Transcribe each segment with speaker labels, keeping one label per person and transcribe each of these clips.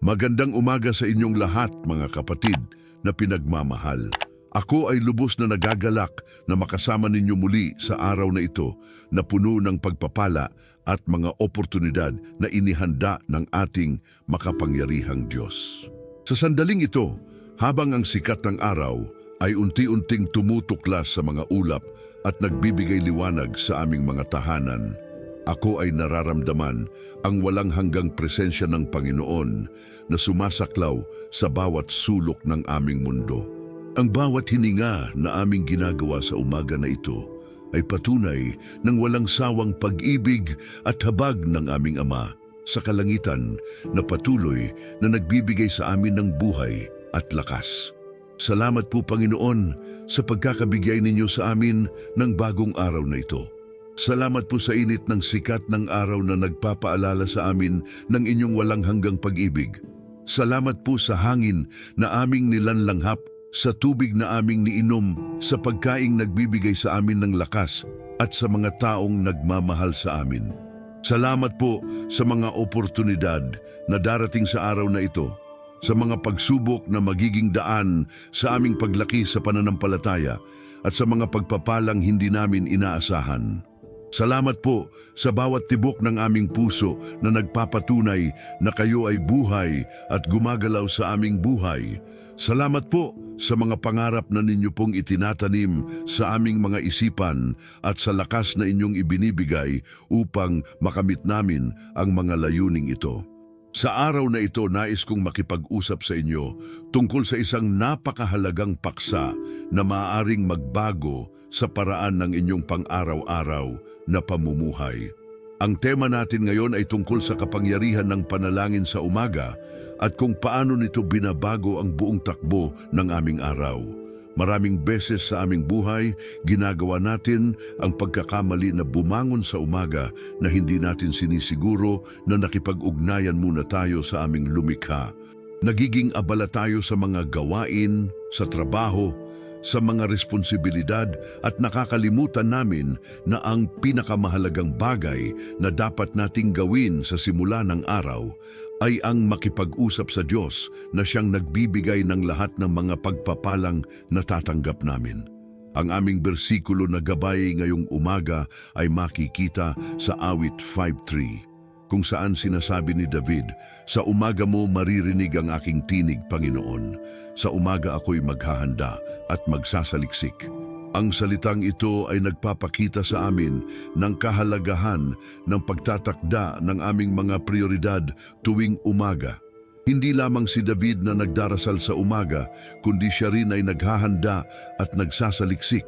Speaker 1: Magandang umaga sa inyong lahat, mga kapatid na pinagmamahal. Ako ay lubos na nagagalak na makasama ninyo muli sa araw na ito na puno ng pagpapala at mga oportunidad na inihanda ng ating makapangyarihang Diyos. Sa sandaling ito, habang ang sikat ng araw ay unti-unting tumutuklas sa mga ulap at nagbibigay liwanag sa aming mga tahanan, ako ay nararamdaman ang walang hanggang presensya ng Panginoon na sumasaklaw sa bawat sulok ng aming mundo. Ang bawat hininga na aming ginagawa sa umaga na ito ay patunay ng walang sawang pag-ibig at habag ng aming Ama sa kalangitan na patuloy na nagbibigay sa amin ng buhay at lakas. Salamat po, Panginoon, sa pagkakabigay ninyo sa amin ng bagong araw na ito. Salamat po sa init ng sikat ng araw na nagpapaalala sa amin ng inyong walang hanggang pag-ibig. Salamat po sa hangin na aming nilanlanghap, sa tubig na aming niinom, sa pagkaing nagbibigay sa amin ng lakas at sa mga taong nagmamahal sa amin. Salamat po sa mga oportunidad na darating sa araw na ito, sa mga pagsubok na magiging daan sa aming paglaki sa pananampalataya at sa mga pagpapalang hindi namin inaasahan. Salamat po sa bawat tibok ng aming puso na nagpapatunay na kayo ay buhay at gumagalaw sa aming buhay. Salamat po sa mga pangarap na ninyo pong itinatanim sa aming mga isipan at sa lakas na inyong ibinibigay upang makamit namin ang mga layuning ito. Sa araw na ito, nais kong makipag-usap sa inyo tungkol sa isang napakahalagang paksa na maaaring magbago sa paraan ng inyong pang-araw-araw na pamumuhay. Ang tema natin ngayon ay tungkol sa kapangyarihan ng panalangin sa umaga at kung paano nito binabago ang buong takbo ng aming araw. Maraming beses sa aming buhay, ginagawa natin ang pagkakamali na bumangon sa umaga na hindi natin sinisiguro na nakipag-ugnayan muna tayo sa aming lumikha. Nagiging abala tayo sa mga gawain, sa trabaho, sa mga responsibilidad at nakakalimutan namin na ang pinakamahalagang bagay na dapat nating gawin sa simula ng araw ay ang makipag-usap sa Diyos na siyang nagbibigay ng lahat ng mga pagpapalang natatanggap namin. Ang aming bersikulo na gabay ngayong umaga ay makikita sa Awit 5:3, kung saan sinasabi ni David, "Sa umaga mo maririnig ang aking tinig, Panginoon. Sa umaga ako'y maghahanda at magsasaliksik." Ang salitang ito ay nagpapakita sa amin ng kahalagahan ng pagtatakda ng aming mga prioridad tuwing umaga. Hindi lamang si David na nagdarasal sa umaga, kundi siya rin ay naghahanda at nagsasaliksik.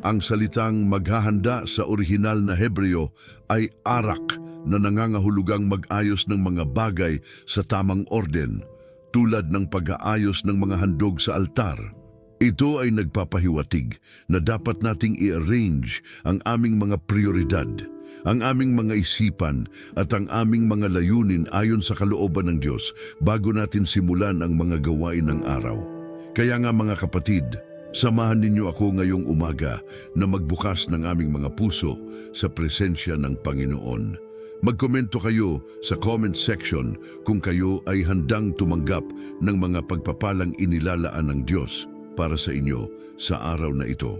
Speaker 1: Ang salitang maghahanda sa orihinal na Hebreo ay arak na nangangahulugang mag-ayos ng mga bagay sa tamang orden, tulad ng pag-aayos ng mga handog sa altar. Ito ay nagpapahiwatig na dapat nating i-arrange ang aming mga prioridad, ang aming mga isipan at ang aming mga layunin ayon sa kalooban ng Diyos bago natin simulan ang mga gawain ng araw. Kaya nga mga kapatid, samahan ninyo ako ngayong umaga na magbukas ng aming mga puso sa presensya ng Panginoon. Magkomento kayo sa comment section kung kayo ay handang tumanggap ng mga pagpapalang inilalaan ng Diyos para sa inyo sa araw na ito.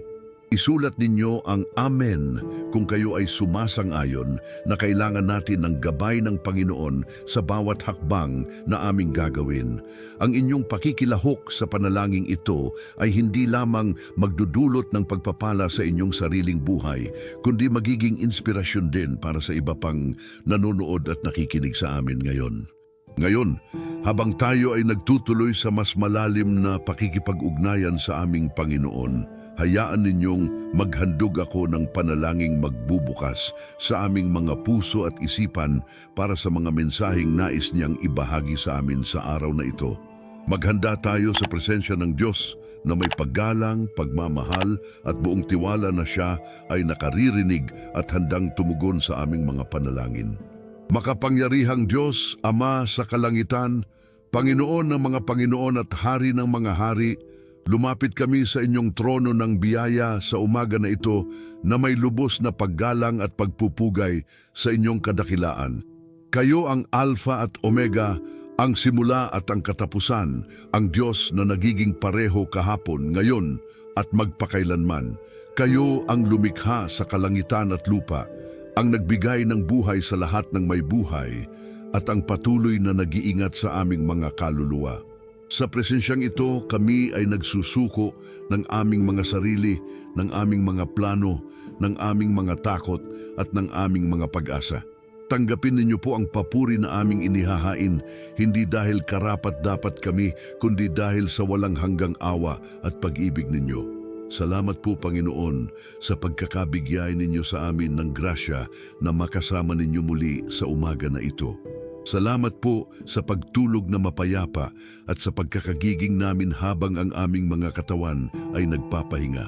Speaker 1: Isulat ninyo ang Amen kung kayo ay sumasang-ayon na kailangan natin ng gabay ng Panginoon sa bawat hakbang na aming gagawin. Ang inyong pakikilahok sa panalangin ito ay hindi lamang magdudulot ng pagpapala sa inyong sariling buhay, kundi magiging inspirasyon din para sa iba pang nanonood at nakikinig sa amin ngayon. Ngayon, habang tayo ay nagtutuloy sa mas malalim na pakikipag-ugnayan sa aming Panginoon, hayaan ninyong maghandog ako ng panalangin magbubukas sa aming mga puso at isipan para sa mga mensaheng nais niyang ibahagi sa amin sa araw na ito. Maghanda tayo sa presensya ng Diyos na may paggalang, pagmamahal at buong tiwala na siya ay nakaririnig at handang tumugon sa aming mga panalangin. Makapangyarihang Diyos, Ama sa kalangitan, Panginoon ng mga Panginoon at Hari ng mga Hari, lumapit kami sa inyong trono ng biyaya sa umaga na ito na may lubos na paggalang at pagpupugay sa inyong kadakilaan. Kayo ang Alpha at Omega, Ang simula at ang katapusan, ang Diyos na nagiging pareho kahapon, ngayon at magpakailanman. Kayo ang lumikha sa kalangitan at lupa, ang nagbigay ng buhay sa lahat ng may buhay, at ang patuloy na nag-iingat sa aming mga kaluluwa. Sa presensyang ito, kami ay nagsusuko ng aming mga sarili, ng aming mga plano, ng aming mga takot at ng aming mga pag-asa. Tanggapin ninyo po ang papuri na aming inihahain, hindi dahil karapat-dapat kami, kundi dahil sa walang hanggang awa at pag-ibig ninyo. Salamat po, Panginoon, sa pagkakabigay ninyo sa amin ng grasya na makasama ninyo muli sa umaga na ito. Salamat po sa pagtulog na mapayapa at sa pagkakagiging namin habang ang aming mga katawan ay nagpapahinga.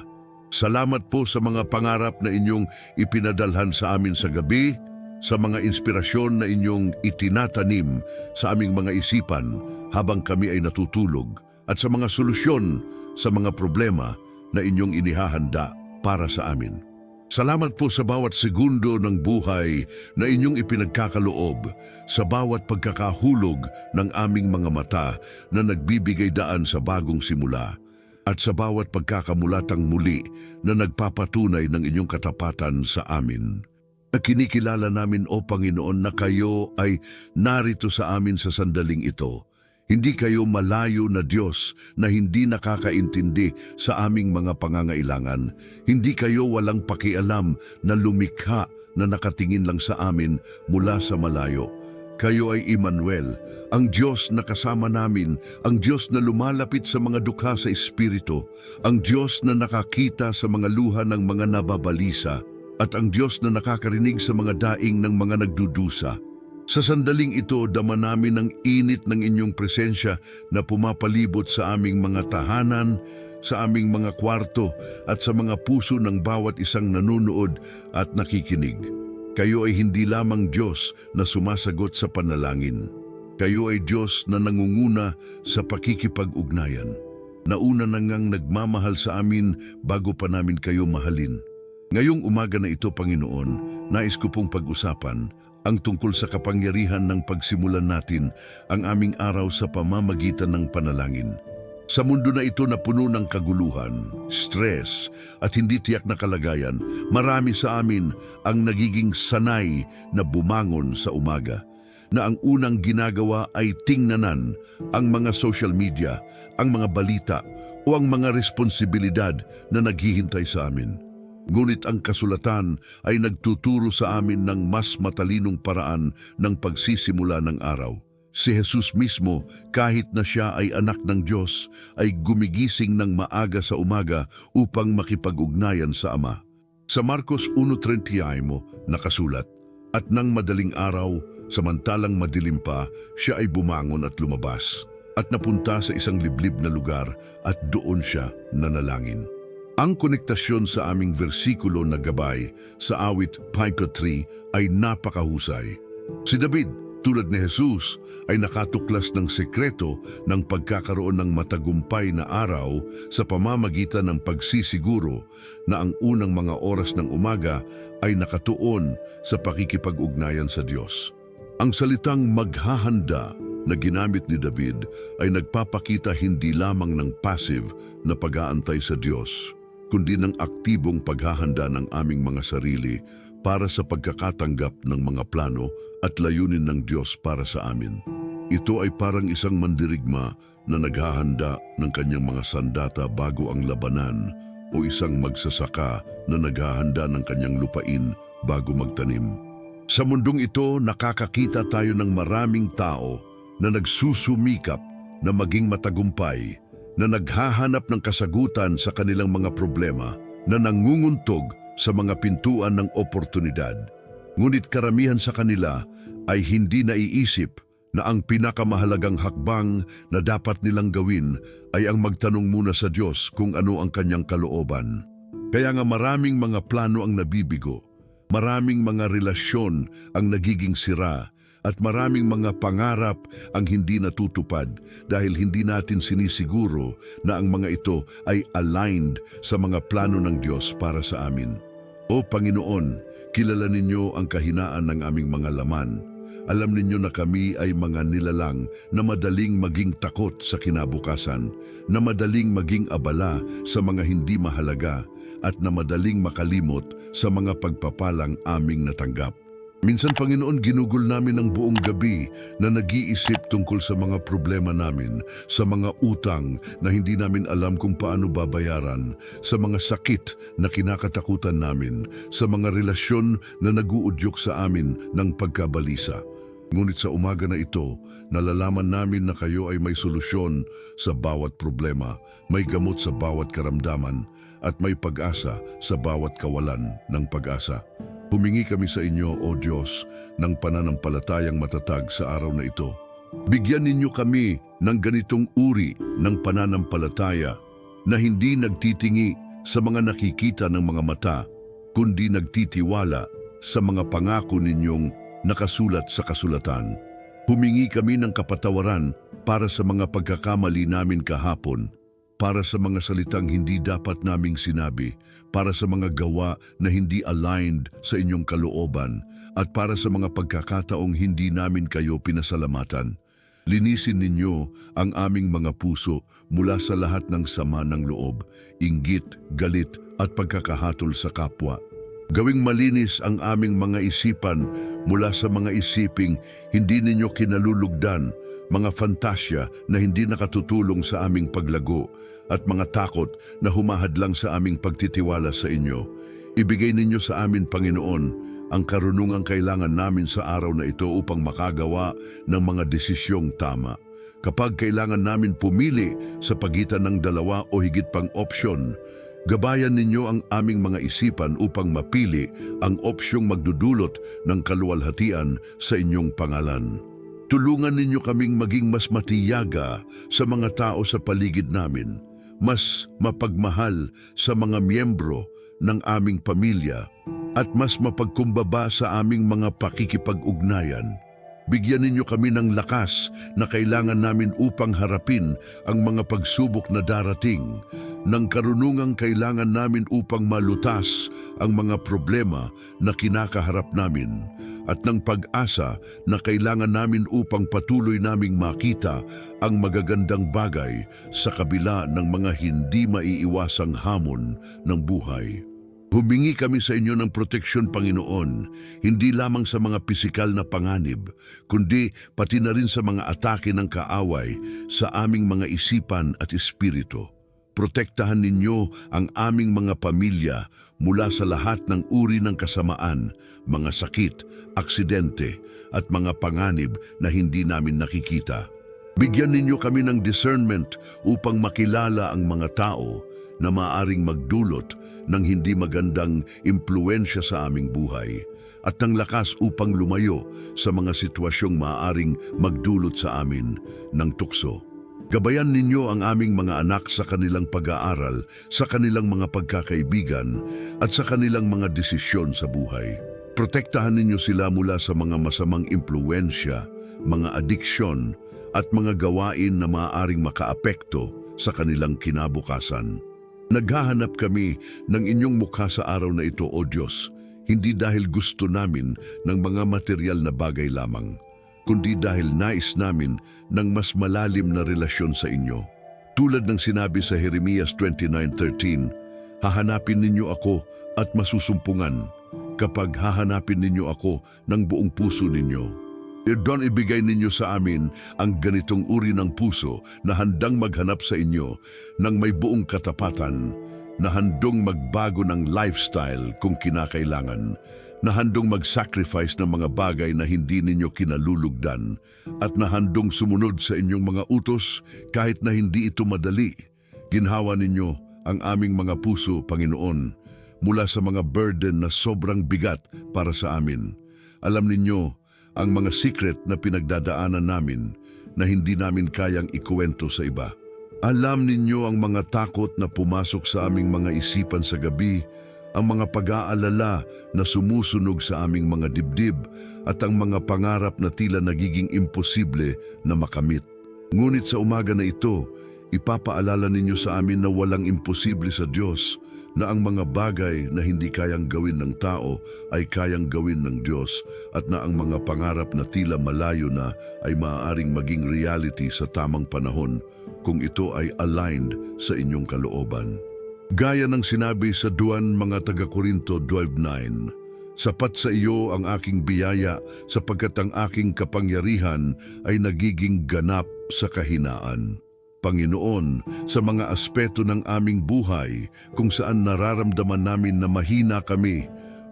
Speaker 1: Salamat po sa mga pangarap na inyong ipinadalhan sa amin sa gabi, sa mga inspirasyon na inyong itinatanim sa aming mga isipan habang kami ay natutulog, at sa mga solusyon sa mga problema na inyong inihahanda para sa amin. Salamat po sa bawat segundo ng buhay na inyong ipinagkakaloob, sa bawat pagkakahulog ng aming mga mata na nagbibigay daan sa bagong simula, at sa bawat pagkakamulatang muli na nagpapatunay ng inyong katapatan sa amin. Kinikilala namin, O Panginoon, na kayo ay narito sa amin sa sandaling ito. Hindi kayo malayo na Diyos na hindi nakakaintindi sa aming mga pangangailangan. Hindi kayo walang pakialam na lumikha na nakatingin lang sa amin mula sa malayo. Kayo ay Emmanuel, ang Diyos na kasama namin, ang Diyos na lumalapit sa mga dukha sa Espiritu, ang Diyos na nakakita sa mga luha ng mga nababalisa, at ang Diyos na nakakarinig sa mga daing ng mga nagdudusa. Sa sandaling ito, dama namin ang init ng inyong presensya na pumapalibot sa aming mga tahanan, sa aming mga kwarto, at sa mga puso ng bawat isang nanunood at nakikinig. Kayo ay hindi lamang Diyos na sumasagot sa panalangin. Kayo ay Diyos na nangunguna sa pakikipag-ugnayan. Nauna na ngang nagmamahal sa amin bago pa namin kayo mahalin. Ngayong umaga na ito, Panginoon, nais ko pong pag-usapan ang tungkol sa kapangyarihan ng pagsimulan natin ang aming araw sa pamamagitan ng panalangin. Sa mundo na ito na puno ng kaguluhan, stress at hindi tiyak na kalagayan, marami sa amin ang nagiging sanay na bumangon sa umaga, na ang unang ginagawa ay tingnanan ang mga social media, ang mga balita o ang mga responsibilidad na naghihintay sa amin. Ngunit ang kasulatan ay nagtuturo sa amin ng mas matalinong paraan ng pagsisimula ng araw. Si Jesus mismo, kahit na siya ay anak ng Diyos, ay gumigising ng maaga sa umaga upang makipag-ugnayan sa Ama. Sa Marcos 1:31 nakasulat, "At nang madaling araw, samantalang madilim pa, siya ay bumangon at lumabas, at napunta sa isang liblib na lugar at doon siya nanalangin." Ang konektasyon sa aming versikulo na gabay sa awit 5:3 ay napakahusay. Si David, tulad ni Jesus, ay nakatuklas ng sekreto ng pagkakaroon ng matagumpay na araw sa pamamagitan ng pagsisiguro na ang unang mga oras ng umaga ay nakatuon sa pakikipag-ugnayan sa Diyos. Ang salitang maghahanda na ginamit ni David ay nagpapakita hindi lamang ng passive na pag-aantay sa Diyos, kundi ng aktibong paghahanda ng aming mga sarili para sa pagkakatanggap ng mga plano at layunin ng Diyos para sa amin. Ito ay parang isang mandirigma na naghahanda ng kanyang mga sandata bago ang labanan, o isang magsasaka na naghahanda ng kanyang lupain bago magtanim. Sa mundong ito, nakakakita tayo ng maraming tao na nagsusumikap na maging matagumpay, na naghahanap ng kasagutan sa kanilang mga problema, na nangunguntog sa mga pintuan ng oportunidad. Ngunit karamihan sa kanila ay hindi naiisip na ang pinakamahalagang hakbang na dapat nilang gawin ay ang magtanong muna sa Diyos kung ano ang kanyang kalooban. Kaya nga maraming mga plano ang nabibigo, maraming mga relasyon ang nagiging sira, at maraming mga pangarap ang hindi natutupad dahil hindi natin sinisiguro na ang mga ito ay aligned sa mga plano ng Diyos para sa amin. O Panginoon, kilala ninyo ang kahinaan ng aming mga laman, Alam ninyo na kami ay mga nilalang na madaling maging takot sa kinabukasan, na madaling maging abala sa mga hindi mahalaga, at na madaling makalimot sa mga pagpapalang aming natanggap. Minsan, Panginoon, ginugol namin ang buong gabi na nag-iisip tungkol sa mga problema namin, sa mga utang na hindi namin alam kung paano babayaran, sa mga sakit na kinakatakutan namin, sa mga relasyon na naguudyok sa amin ng pagkabalisa. Ngunit sa umaga na ito, nalalaman namin na kayo ay may solusyon sa bawat problema, may gamot sa bawat karamdaman, at may pag-asa sa bawat kawalan ng pag-asa. Humingi kami sa inyo, O Diyos, ng pananampalatayang matatag sa araw na ito. Bigyan ninyo kami ng ganitong uri ng pananampalataya na hindi nagtitingi sa mga nakikita ng mga mata, kundi nagtitiwala sa mga pangako ninyong nakasulat sa kasulatan. Humingi kami ng kapatawaran para sa mga pagkakamali namin kahapon, para sa mga salitang hindi dapat naming sinabi, para sa mga gawa na hindi aligned sa inyong kalooban, at para sa mga pagkakataong hindi namin kayo pinasalamatan. Linisin ninyo ang aming mga puso mula sa lahat ng sama ng loob, inggit, galit at pagkakahatol sa kapwa. Gawing malinis ang aming mga isipan mula sa mga isiping hindi ninyo kinalulugdan, mga fantasya na hindi nakatutulong sa aming paglago, at mga takot na humahadlang sa aming pagtitiwala sa inyo. Ibigay ninyo sa amin, Panginoon, ang karunungang kailangan namin sa araw na ito upang makagawa ng mga desisyong tama. Kapag kailangan namin pumili sa pagitan ng dalawa o higit pang opsyon, gabayan ninyo ang aming mga isipan upang mapili ang opsyong magdudulot ng kaluwalhatian sa inyong pangalan. Tulungan ninyo kaming maging mas matiyaga sa mga tao sa paligid namin, mas mapagmahal sa mga miyembro ng aming pamilya, at mas mapagkumbaba sa aming mga pakikipag-ugnayan. Bigyan ninyo kami ng lakas na kailangan namin upang harapin ang mga pagsubok na darating, ng karunungang kailangan namin upang malutas ang mga problema na kinakaharap namin, at ng pag-asa na kailangan namin upang patuloy naming makita ang magagandang bagay sa kabila ng mga hindi maiiwasang hamon ng buhay. Humingi kami sa inyo ng proteksyon, Panginoon, hindi lamang sa mga pisikal na panganib, kundi pati na rin sa mga atake ng kaaway sa aming mga isipan at espiritu. Protektahan ninyo ang aming mga pamilya mula sa lahat ng uri ng kasamaan, mga sakit, aksidente, at mga panganib na hindi namin nakikita. Bigyan ninyo kami ng discernment upang makilala ang mga tao na maaring magdulot ng hindi magandang impluensya sa aming buhay, at ng lakas upang lumayo sa mga sitwasyong maaring magdulot sa amin ng tukso. Gabayan ninyo ang aming mga anak sa kanilang pag-aaral, sa kanilang mga pagkakaibigan, at sa kanilang mga desisyon sa buhay. Protektahan ninyo sila mula sa mga masamang impluensya, mga adiksyon, at mga gawain na maaaring makaapekto sa kanilang kinabukasan. Naghahanap kami ng inyong mukha sa araw na ito, O Diyos, hindi dahil gusto namin ng mga material na bagay lamang, kundi dahil nais namin ng mas malalim na relasyon sa inyo. Tulad ng sinabi sa Jeremias 29:13, hahanapin ninyo ako at masusumpungan kapag hahanapin ninyo ako ng buong puso ninyo. Doon ibigay ninyo sa amin ang ganitong uri ng puso na handang maghanap sa inyo ng may buong katapatan, na handong magbago ng lifestyle kung kinakailangan, na handong mag-sacrifice ng mga bagay na hindi ninyo kinalulugdan, at na handong sumunod sa inyong mga utos kahit na hindi ito madali. Ginhawa ninyo ang aming mga puso, Panginoon, mula sa mga burden na sobrang bigat para sa amin. Alam ninyo ang mga secret na pinagdadaanan namin na hindi namin kayang ikuwento sa iba. Alam ninyo ang mga takot na pumasok sa aming mga isipan sa gabi, ang mga pag-aalala na sumusunog sa aming mga dibdib, at ang mga pangarap na tila nagiging imposible na makamit. Ngunit sa umaga na ito, Ipapaalala ninyo sa amin na walang imposible sa Diyos, na ang mga bagay na hindi kayang gawin ng tao ay kayang gawin ng Diyos, at na ang mga pangarap na tila malayo na ay maaaring maging reality sa tamang panahon kung ito ay aligned sa inyong kalooban. Gaya ng sinabi sa 2 mga taga-Korinto 12:9, "Sapat sa iyo ang aking biyaya sapagkat ang aking kapangyarihan ay nagiging ganap sa kahinaan." Panginoon, sa mga aspeto ng aming buhay kung saan nararamdaman namin na mahina kami,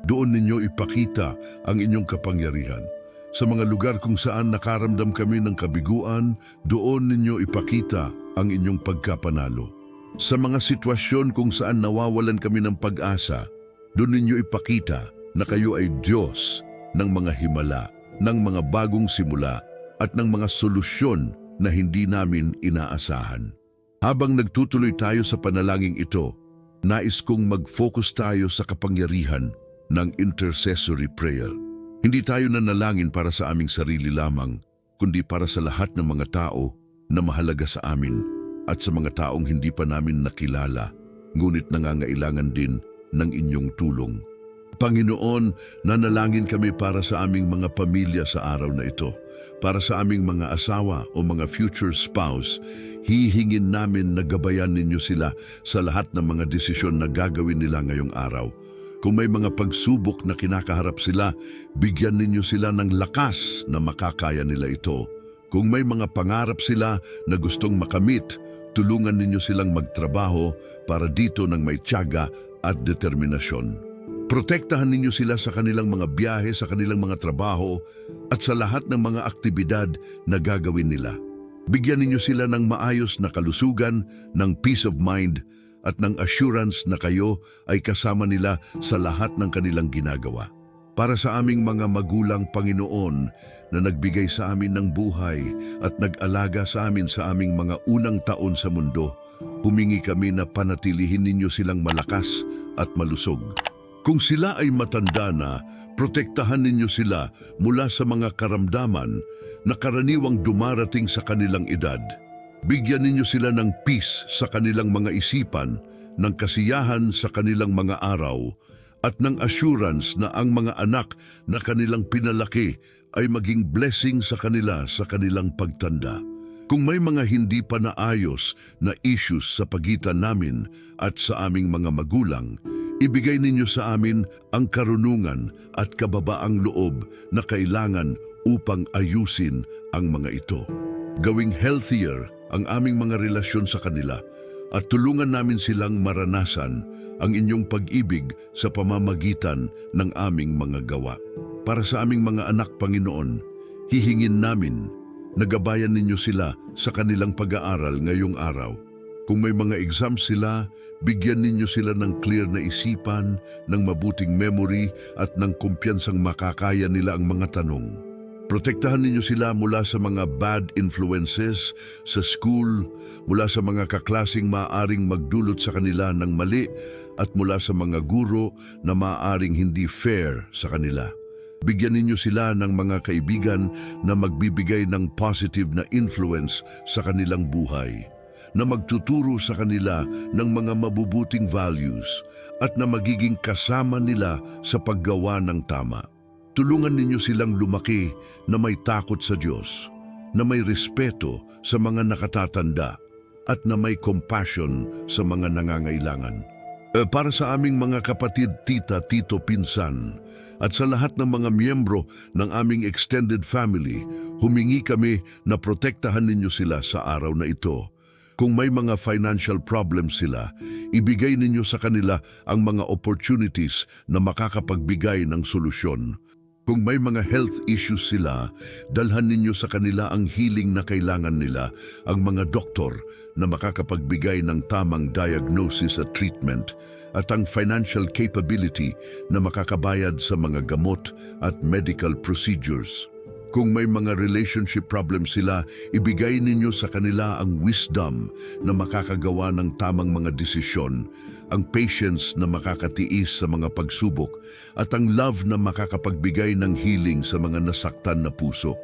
Speaker 1: doon ninyo ipakita ang inyong kapangyarihan. Sa mga lugar kung saan nakaramdam kami ng kabiguan, doon ninyo ipakita ang inyong pagkapanalo. Sa mga sitwasyon kung saan nawawalan kami ng pag-asa, doon ninyo ipakita na kayo ay Diyos ng mga himala, ng mga bagong simula, at ng mga solusyon na hindi namin inaasahan. Habang nagtutuloy tayo sa panalangin ito, nais kong mag-focus tayo sa kapangyarihan ng intercessory prayer. Hindi tayo nanalangin para sa aming sarili lamang, kundi para sa lahat ng mga tao na mahalaga sa amin at sa mga taong hindi pa namin nakilala, ngunit nangangailangan din ng inyong tulong. Panginoon, nanalangin kami para sa aming mga pamilya sa araw na ito. Para sa aming mga asawa o mga future spouse, hihingin namin na gabayan ninyo sila sa lahat ng mga desisyon na gagawin nila ngayong araw. Kung may mga pagsubok na kinakaharap sila, bigyan ninyo sila ng lakas na makakaya nila ito. Kung may mga pangarap sila na gustong makamit, tulungan ninyo silang magtrabaho para dito ng may tiyaga at determinasyon. Protektahan ninyo sila sa kanilang mga biyahe, sa kanilang mga trabaho, at sa lahat ng mga aktibidad na gagawin nila. Bigyan ninyo sila ng maayos na kalusugan, ng peace of mind, at ng assurance na kayo ay kasama nila sa lahat ng kanilang ginagawa. Para sa aming mga magulang, Panginoon, na nagbigay sa amin ng buhay at nag-alaga sa amin sa aming mga unang taon sa mundo, humingi kami na panatilihin ninyo silang malakas at malusog. Kung sila ay matanda na, protektahan ninyo sila mula sa mga karamdaman na karaniwang dumarating sa kanilang edad. Bigyan ninyo sila ng peace sa kanilang mga isipan, ng kasiyahan sa kanilang mga araw, at ng assurance na ang mga anak na kanilang pinalaki ay maging blessing sa kanila sa kanilang pagtanda. Kung may mga hindi pa naayos na issues sa pagitan namin at sa aming mga magulang, ibigay ninyo sa amin ang karunungan at kababaang loob na kailangan upang ayusin ang mga ito. Gawing healthier ang aming mga relasyon sa kanila at tulungan namin silang maranasan ang inyong pag-ibig sa pamamagitan ng aming mga gawa. Para sa aming mga anak, Panginoon, hihingin namin na gabayan ninyo sila sa kanilang pag-aaral ngayong araw. Kung may mga exam sila, bigyan ninyo sila ng clear na isipan, ng mabuting memory at ng kumpiyansang makakaya nila ang mga tanong. Protektahan ninyo sila mula sa mga bad influences sa school, mula sa mga kaklasing maaaring magdulot sa kanila ng mali, at mula sa mga guro na maaaring hindi fair sa kanila. Bigyan ninyo sila ng mga kaibigan na magbibigay ng positive na influence sa kanilang buhay, na magtuturo sa kanila ng mga mabubuting values at na magiging kasama nila sa paggawa ng tama. Tulungan ninyo silang lumaki na may takot sa Diyos, na may respeto sa mga nakatatanda, at na may compassion sa mga nangangailangan. Para sa aming mga kapatid, tita, tito, pinsan, at sa lahat ng mga miyembro ng aming extended family, humingi kami na protektahan ninyo sila sa araw na ito. Kung may mga financial problems sila, ibigay ninyo sa kanila ang mga opportunities na makakapagbigay ng solusyon. Kung may mga health issues sila, dalhan ninyo sa kanila ang healing na kailangan nila, ang mga doktor na makakapagbigay ng tamang diagnosis at treatment, at ang financial capability na makakabayad sa mga gamot at medical procedures. Kung may mga relationship problems sila, ibigay ninyo sa kanila ang wisdom na makakagawa ng tamang mga desisyon, ang patience na makakatiis sa mga pagsubok, at ang love na makakapagbigay ng healing sa mga nasaktan na puso.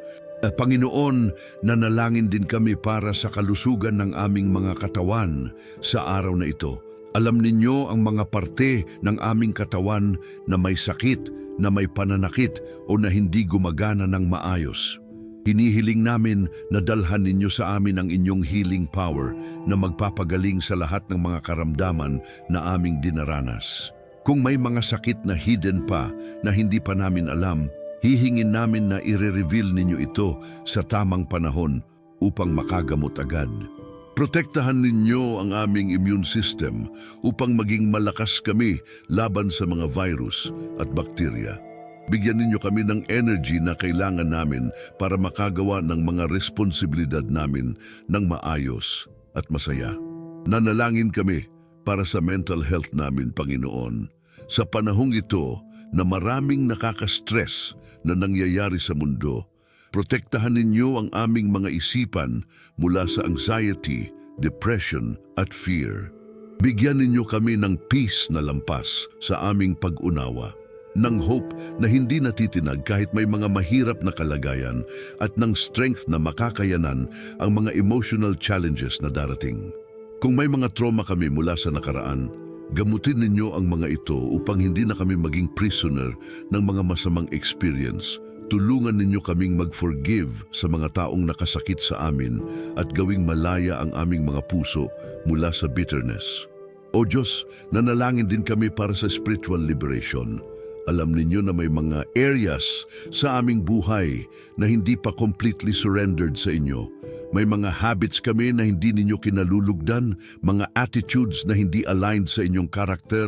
Speaker 1: Panginoon, nanalangin din kami para sa kalusugan ng aming mga katawan sa araw na ito. Alam ninyo ang mga parte ng aming katawan na may sakit, na may pananakit o na hindi gumagana ng maayos. Hinihiling namin na dalhan ninyo sa amin ang inyong healing power na magpapagaling sa lahat ng mga karamdaman na aming dinaranas. Kung may mga sakit na hidden pa na hindi pa namin alam, hihingin namin na i-reveal ninyo ito sa tamang panahon upang makagamot agad. Protektahan ninyo ang aming immune system upang maging malakas kami laban sa mga virus at bakterya. Bigyan ninyo kami ng energy na kailangan namin para makagawa ng mga responsibilidad namin ng maayos at masaya. Nanalangin kami para sa mental health namin, Panginoon. Sa panahong ito na maraming nakaka-stress na nangyayari sa mundo, protektahan ninyo ang aming mga isipan mula sa anxiety, depression at fear. Bigyan ninyo kami ng peace na lampas sa aming pag-unawa, ng hope na hindi natitinag kahit may mga mahirap na kalagayan at ng strength na makakayanan ang mga emotional challenges na darating. Kung may mga trauma kami mula sa nakaraan, gamutin ninyo ang mga ito upang hindi na kami maging prisoner ng mga masamang experience. Tulungan ninyo kaming mag-forgive sa mga taong nakasakit sa amin at gawing malaya ang aming mga puso mula sa bitterness. O Diyos, nanalangin din kami para sa spiritual liberation. Alam ninyo na may mga areas sa aming buhay na hindi pa completely surrendered sa inyo. May mga habits kami na hindi ninyo kinalulugdan, mga attitudes na hindi aligned sa inyong karakter,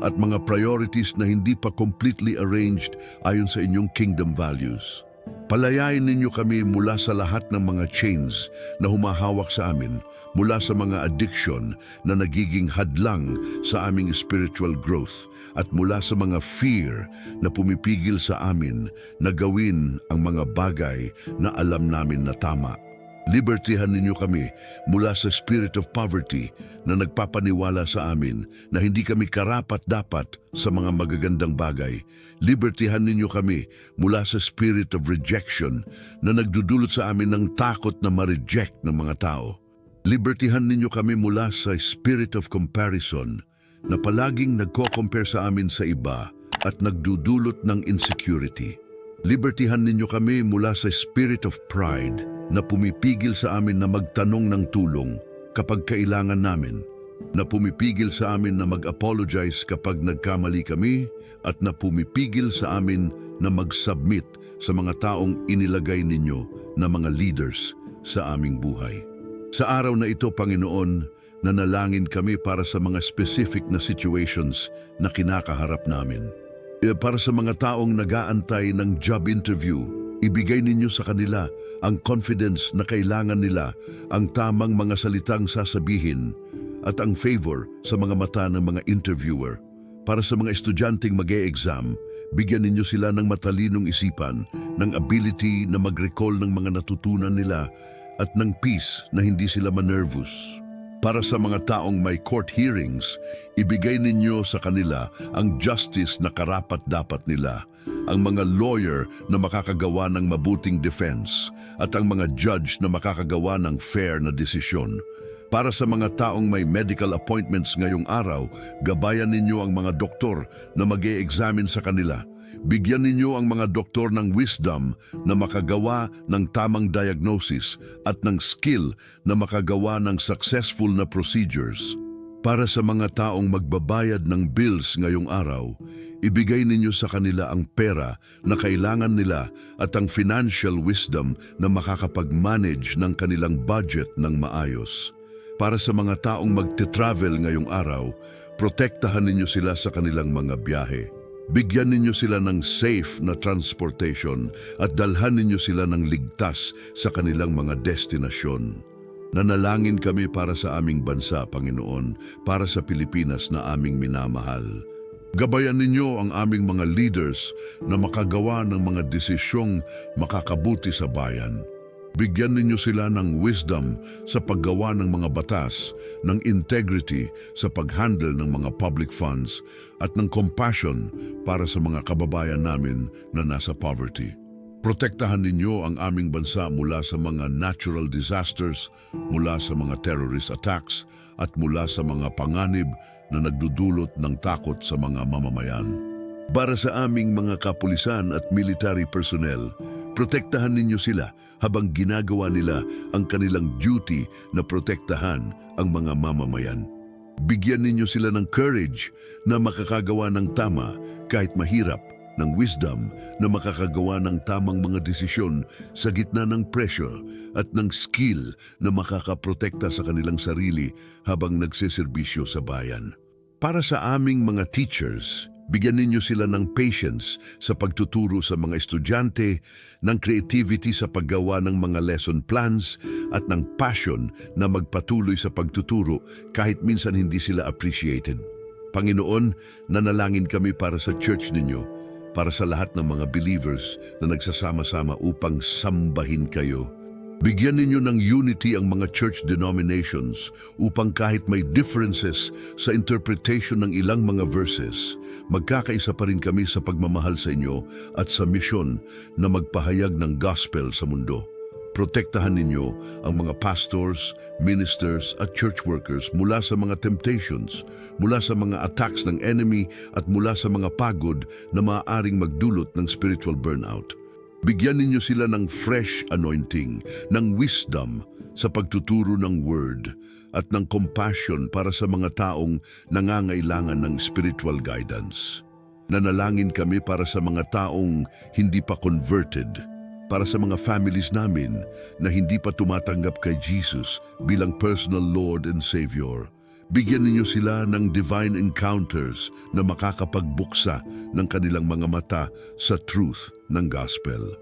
Speaker 1: at mga priorities na hindi pa completely arranged ayon sa inyong kingdom values. Palayain ninyo kami mula sa lahat ng mga chains na humahawak sa amin, mula sa mga addiction na nagiging hadlang sa aming spiritual growth, at mula sa mga fear na pumipigil sa amin na gawin ang mga bagay na alam namin na tama. Libertihan ninyo kami mula sa spirit of poverty na nagpapaniwala sa amin na hindi kami karapat-dapat sa mga magagandang bagay. Libertihan ninyo kami mula sa spirit of rejection na nagdudulot sa amin ng takot na ma-reject ng mga tao. Libertihan ninyo kami mula sa spirit of comparison na palaging nagko-compare sa amin sa iba at nagdudulot ng insecurity. Libertihan ninyo kami mula sa spirit of pride na pumipigil sa amin na magtanong ng tulong kapag kailangan namin, na pumipigil sa amin na mag-apologize kapag nagkamali kami, at na pumipigil sa amin na mag-submit sa mga taong inilagay ninyo na mga leaders sa aming buhay. Sa araw na ito, Panginoon, nanalangin kami para sa mga specific na situations na kinakaharap namin. Para sa mga taong nag-aantay ng job interview, ibigay ninyo sa kanila ang confidence na kailangan nila, ang tamang mga salitang sasabihin, at ang favor sa mga mata ng mga interviewer. Para sa mga estudyanteng mag-e-exam, bigyan ninyo sila ng matalinong isipan, ng ability na mag-recall ng mga natutunan nila, at ng peace na hindi sila manervous. Para sa mga taong may court hearings, ibigay ninyo sa kanila ang justice na karapat-dapat nila, ang mga lawyer na makakagawa ng mabuting defense, at ang mga judge na makakagawa ng fair na desisyon. Para sa mga taong may medical appointments ngayong araw, gabayan ninyo ang mga doktor na mag-e-examine sa kanila. Bigyan ninyo ang mga doktor ng wisdom na makagawa ng tamang diagnosis at ng skill na makagawa ng successful na procedures. Para sa mga taong magbabayad ng bills ngayong araw, ibigay ninyo sa kanila ang pera na kailangan nila at ang financial wisdom na makakapag-manage ng kanilang budget ng maayos. Para sa mga taong magte-travel ngayong araw, protektahan ninyo sila sa kanilang mga biyahe. Bigyan ninyo sila ng safe na transportation at dalhan ninyo sila ng ligtas sa kanilang mga destinasyon. Nanalangin kami para sa aming bansa, Panginoon, para sa Pilipinas na aming minamahal. Gabayan ninyo ang aming mga leaders na makagawa ng mga desisyong makakabuti sa bayan. Bigyan ninyo sila ng wisdom sa paggawa ng mga batas, ng integrity sa pag-handle ng mga public funds, at ng compassion para sa mga kababayan namin na nasa poverty. Protektahan ninyo ang aming bansa mula sa mga natural disasters, mula sa mga terrorist attacks, at mula sa mga panganib na nagdudulot ng takot sa mga mamamayan. Para sa aming mga kapulisan at military personnel, protektahan ninyo sila habang ginagawa nila ang kanilang duty na protektahan ang mga mamamayan. Bigyan ninyo sila ng courage na makakagawa ng tama kahit mahirap, ng wisdom na makakagawa ng tamang mga desisyon sa gitna ng pressure at ng skill na makakaprotekta sa kanilang sarili habang nagseserbisyo sa bayan. Para sa aming mga teachers, bigyan ninyo sila ng patience sa pagtuturo sa mga estudyante, ng creativity sa paggawa ng mga lesson plans, at ng passion na magpatuloy sa pagtuturo kahit minsan hindi sila appreciated. Panginoon, nanalangin kami para sa church ninyo, para sa lahat ng mga believers na nagsasama-sama upang sambahin kayo. Bigyan ninyo ng unity ang mga church denominations upang kahit may differences sa interpretation ng ilang mga verses, magkakaisa pa rin kami sa pagmamahal sa inyo at sa misyon na magpahayag ng gospel sa mundo. Protektahan ninyo ang mga pastors, ministers at church workers mula sa mga temptations, mula sa mga attacks ng enemy at mula sa mga pagod na maaaring magdulot ng spiritual burnout. Bigyan ninyo sila ng fresh anointing, ng wisdom sa pagtuturo ng word at ng compassion para sa mga taong nangangailangan ng spiritual guidance. Nanalangin kami para sa mga taong hindi pa converted, para sa mga families namin na hindi pa tumatanggap kay Jesus bilang personal Lord and Savior. Bigyan ninyo sila ng divine encounters na makakapagbuksa ng kanilang mga mata sa truth ng gospel.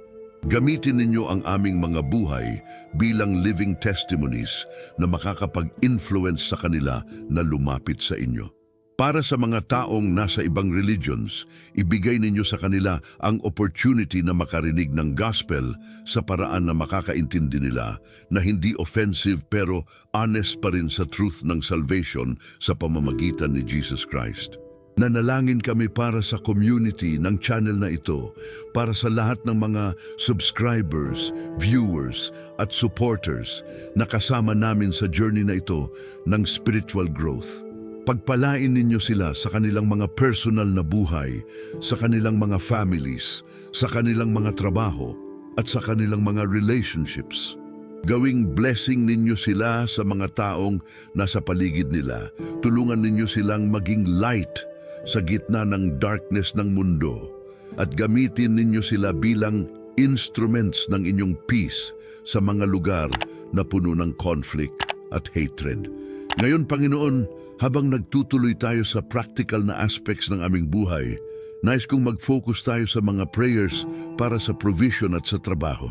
Speaker 1: Gamitin ninyo ang aming mga buhay bilang living testimonies na makakapag-influence sa kanila na lumapit sa inyo. Para sa mga taong nasa ibang religions, ibigay ninyo sa kanila ang opportunity na makarinig ng gospel sa paraan na makakaintindi nila na hindi offensive pero honest pa rin sa truth ng salvation sa pamamagitan ni Jesus Christ. Nanalangin kami para sa community ng channel na ito, para sa lahat ng mga subscribers, viewers at supporters na kasama namin sa journey na ito ng spiritual growth. Pagpalain ninyo sila sa kanilang mga personal na buhay, sa kanilang mga families, sa kanilang mga trabaho, at sa kanilang mga relationships. Gawing blessing ninyo sila sa mga taong nasa paligid nila. Tulungan ninyo silang maging light sa gitna ng darkness ng mundo. At gamitin ninyo sila bilang instruments ng inyong peace sa mga lugar na puno ng conflict at hatred. Ngayon, Panginoon, habang nagtutuloy tayo sa practical na aspects ng aming buhay, nais kong mag-focus tayo sa mga prayers para sa provision at sa trabaho.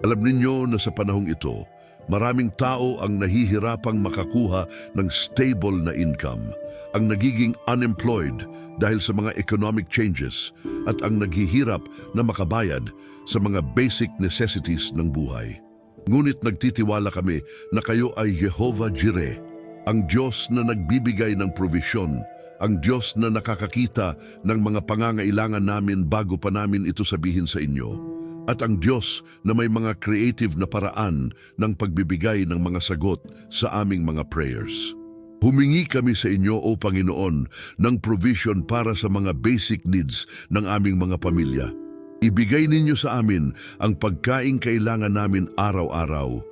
Speaker 1: Alam ninyo na sa panahong ito, maraming tao ang nahihirapang makakuha ng stable na income, ang nagiging unemployed dahil sa mga economic changes, at ang naghihirap na makabayad sa mga basic necessities ng buhay. Ngunit nagtitiwala kami na kayo ay Jehovah Jireh, ang Diyos na nagbibigay ng provisyon, ang Diyos na nakakakita ng mga pangangailangan namin bago pa namin ito sabihin sa inyo, at ang Diyos na may mga creative na paraan ng pagbibigay ng mga sagot sa aming mga prayers. Humingi kami sa inyo, O Panginoon, ng provision para sa mga basic needs ng aming mga pamilya. Ibigay ninyo sa amin ang pagkaing kailangan namin araw-araw,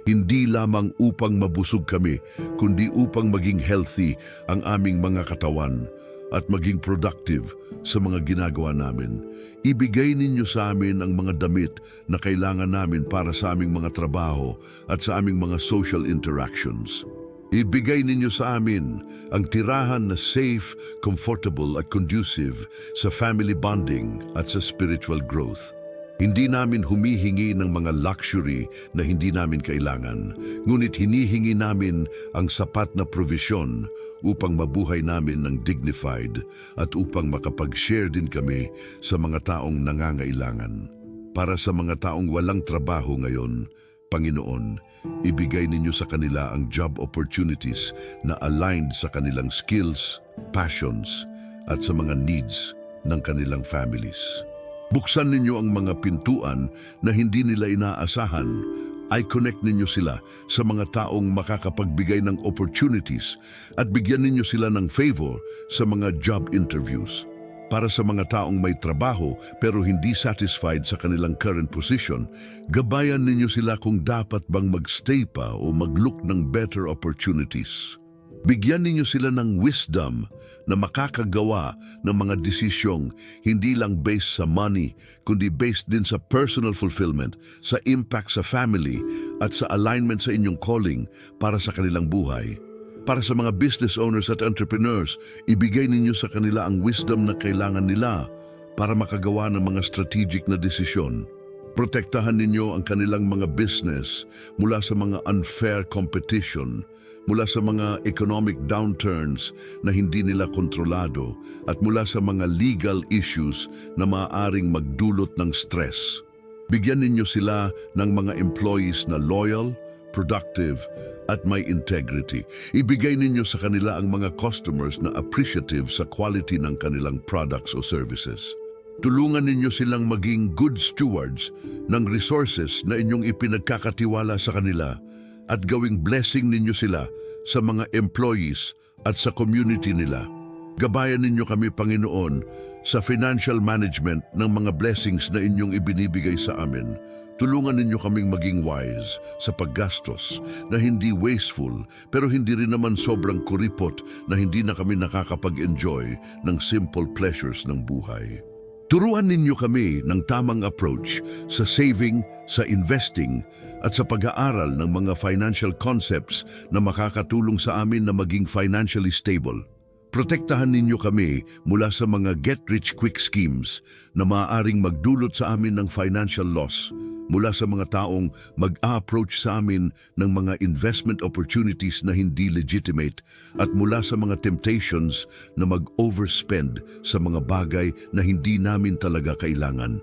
Speaker 1: hindi lamang upang mabusog kami, kundi upang maging healthy ang aming mga katawan at maging productive sa mga ginagawa namin. Ibigay ninyo sa amin ang mga damit na kailangan namin para sa aming mga trabaho at sa aming mga social interactions. Ibigay ninyo sa amin ang tirahan na safe, comfortable at conducive sa family bonding at sa spiritual growth. Hindi namin humihingi ng mga luxury na hindi namin kailangan, ngunit hinihingi namin ang sapat na provision upang mabuhay namin ng dignified at upang makapag-share din kami sa mga taong nangangailangan. Para sa mga taong walang trabaho ngayon, Panginoon, ibigay ninyo sa kanila ang job opportunities na aligned sa kanilang skills, passions, at sa mga needs ng kanilang families. Buksan ninyo ang mga pintuan na hindi nila inaasahan. I-connect ninyo sila sa mga taong makakapagbigay ng opportunities at bigyan ninyo sila ng favor sa mga job interviews. Para sa mga taong may trabaho pero hindi satisfied sa kanilang current position, gabayan ninyo sila kung dapat bang magstay pa o mag-look ng better opportunities. Bigyan ninyo sila ng wisdom na makakagawa ng mga desisyong hindi lang based sa money, kundi based din sa personal fulfillment, sa impact sa family at sa alignment sa inyong calling para sa kanilang buhay. Para sa mga business owners at entrepreneurs, ibigay ninyo sa kanila ang wisdom na kailangan nila para makagawa ng mga strategic na desisyon. Protektahan ninyo ang kanilang mga business mula sa mga unfair competition, mula sa mga economic downturns na hindi nila kontrolado, at mula sa mga legal issues na maaaring magdulot ng stress. Bigyan ninyo sila ng mga employees na loyal, productive, at may integrity. Ibigay ninyo sa kanila ang mga customers na appreciative sa quality ng kanilang products o services. Tulungan ninyo silang maging good stewards ng resources na inyong ipinagkakatiwala sa kanila at gawing blessing ninyo sila sa mga employees at sa community nila. Gabayan ninyo kami, Panginoon, sa financial management ng mga blessings na inyong ibinibigay sa amin. Tulungan ninyo kaming maging wise sa paggastos na hindi wasteful pero hindi rin naman sobrang kuripot na hindi na kami nakakapag-enjoy ng simple pleasures ng buhay. Turuan ninyo kami ng tamang approach sa saving, sa investing at sa pag-aaral ng mga financial concepts na makakatulong sa amin na maging financially stable. Protektahan ninyo kami mula sa mga get-rich-quick schemes na maaaring magdulot sa amin ng financial loss, mula sa mga taong mag-a-approach sa amin ng mga investment opportunities na hindi legitimate, at mula sa mga temptations na mag-overspend sa mga bagay na hindi namin talaga kailangan.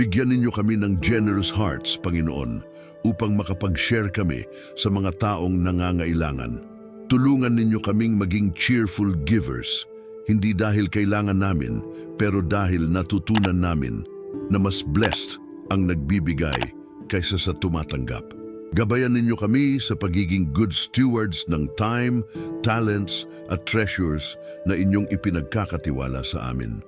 Speaker 1: Bigyan ninyo kami ng generous hearts, Panginoon, upang makapag-share kami sa mga taong nangangailangan. Tulungan ninyo kaming maging cheerful givers, hindi dahil kailangan namin, pero dahil natutunan namin na mas blessed ang nagbibigay kaysa sa tumatanggap. Gabayan ninyo kami sa pagiging good stewards ng time, talents at treasures na inyong ipinagkakatiwala sa amin.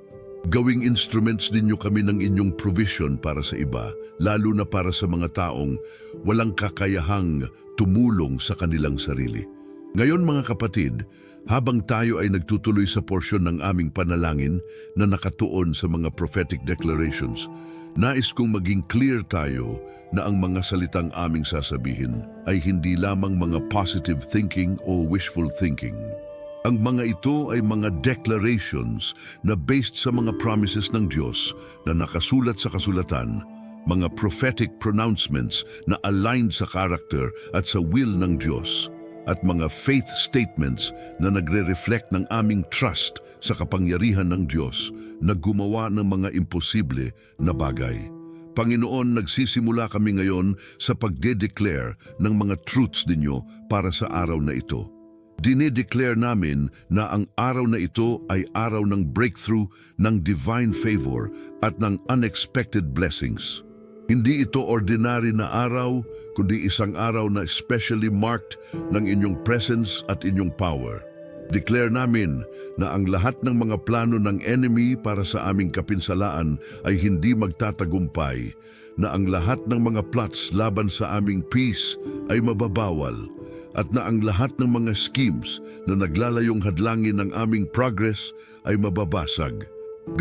Speaker 1: Gawing instruments ninyo kami ng inyong provision para sa iba, lalo na para sa mga taong walang kakayahang tumulong sa kanilang sarili. Ngayon, mga kapatid, habang tayo ay nagtutuloy sa porsyon ng aming panalangin na nakatuon sa mga prophetic declarations, nais kong maging clear tayo na ang mga salitang aming sasabihin ay hindi lamang mga positive thinking o wishful thinking. Ang mga ito ay mga declarations na based sa mga promises ng Diyos na nakasulat sa kasulatan, mga prophetic pronouncements na aligned sa character at sa will ng Diyos, at mga faith statements na nagre-reflect ng aming trust sa kapangyarihan ng Diyos na gumawa ng mga imposible na bagay. Panginoon, nagsisimula kami ngayon sa pagde-declare ng mga truths ninyo para sa araw na ito. Dinedeclare namin na ang araw na ito ay araw ng breakthrough, ng divine favor at ng unexpected blessings. Hindi ito ordinary na araw, kundi isang araw na especially marked ng inyong presence at inyong power. Declare namin na ang lahat ng mga plano ng enemy para sa aming kapinsalaan ay hindi magtatagumpay, na ang lahat ng mga plots laban sa aming peace ay mababawal, at na ang lahat ng mga schemes na naglalayong hadlangin ng aming progress ay mababasag.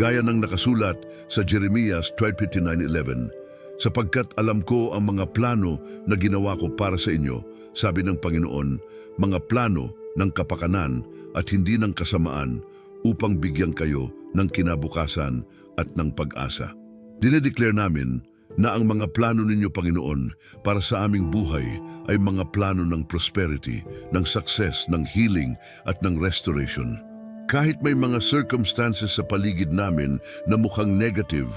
Speaker 1: Gaya ng nakasulat sa Jeremiah 12:29-11, sapagkat alam ko ang mga plano na ginawa ko para sa inyo, sabi ng Panginoon, mga plano ng kapakanan at hindi ng kasamaan, upang bigyan kayo ng kinabukasan at ng pag-asa. Dinedeclare namin na ang mga plano ninyo, Panginoon, para sa aming buhay ay mga plano ng prosperity, ng success, ng healing at ng restoration. Kahit may mga circumstances sa paligid namin na mukhang negative,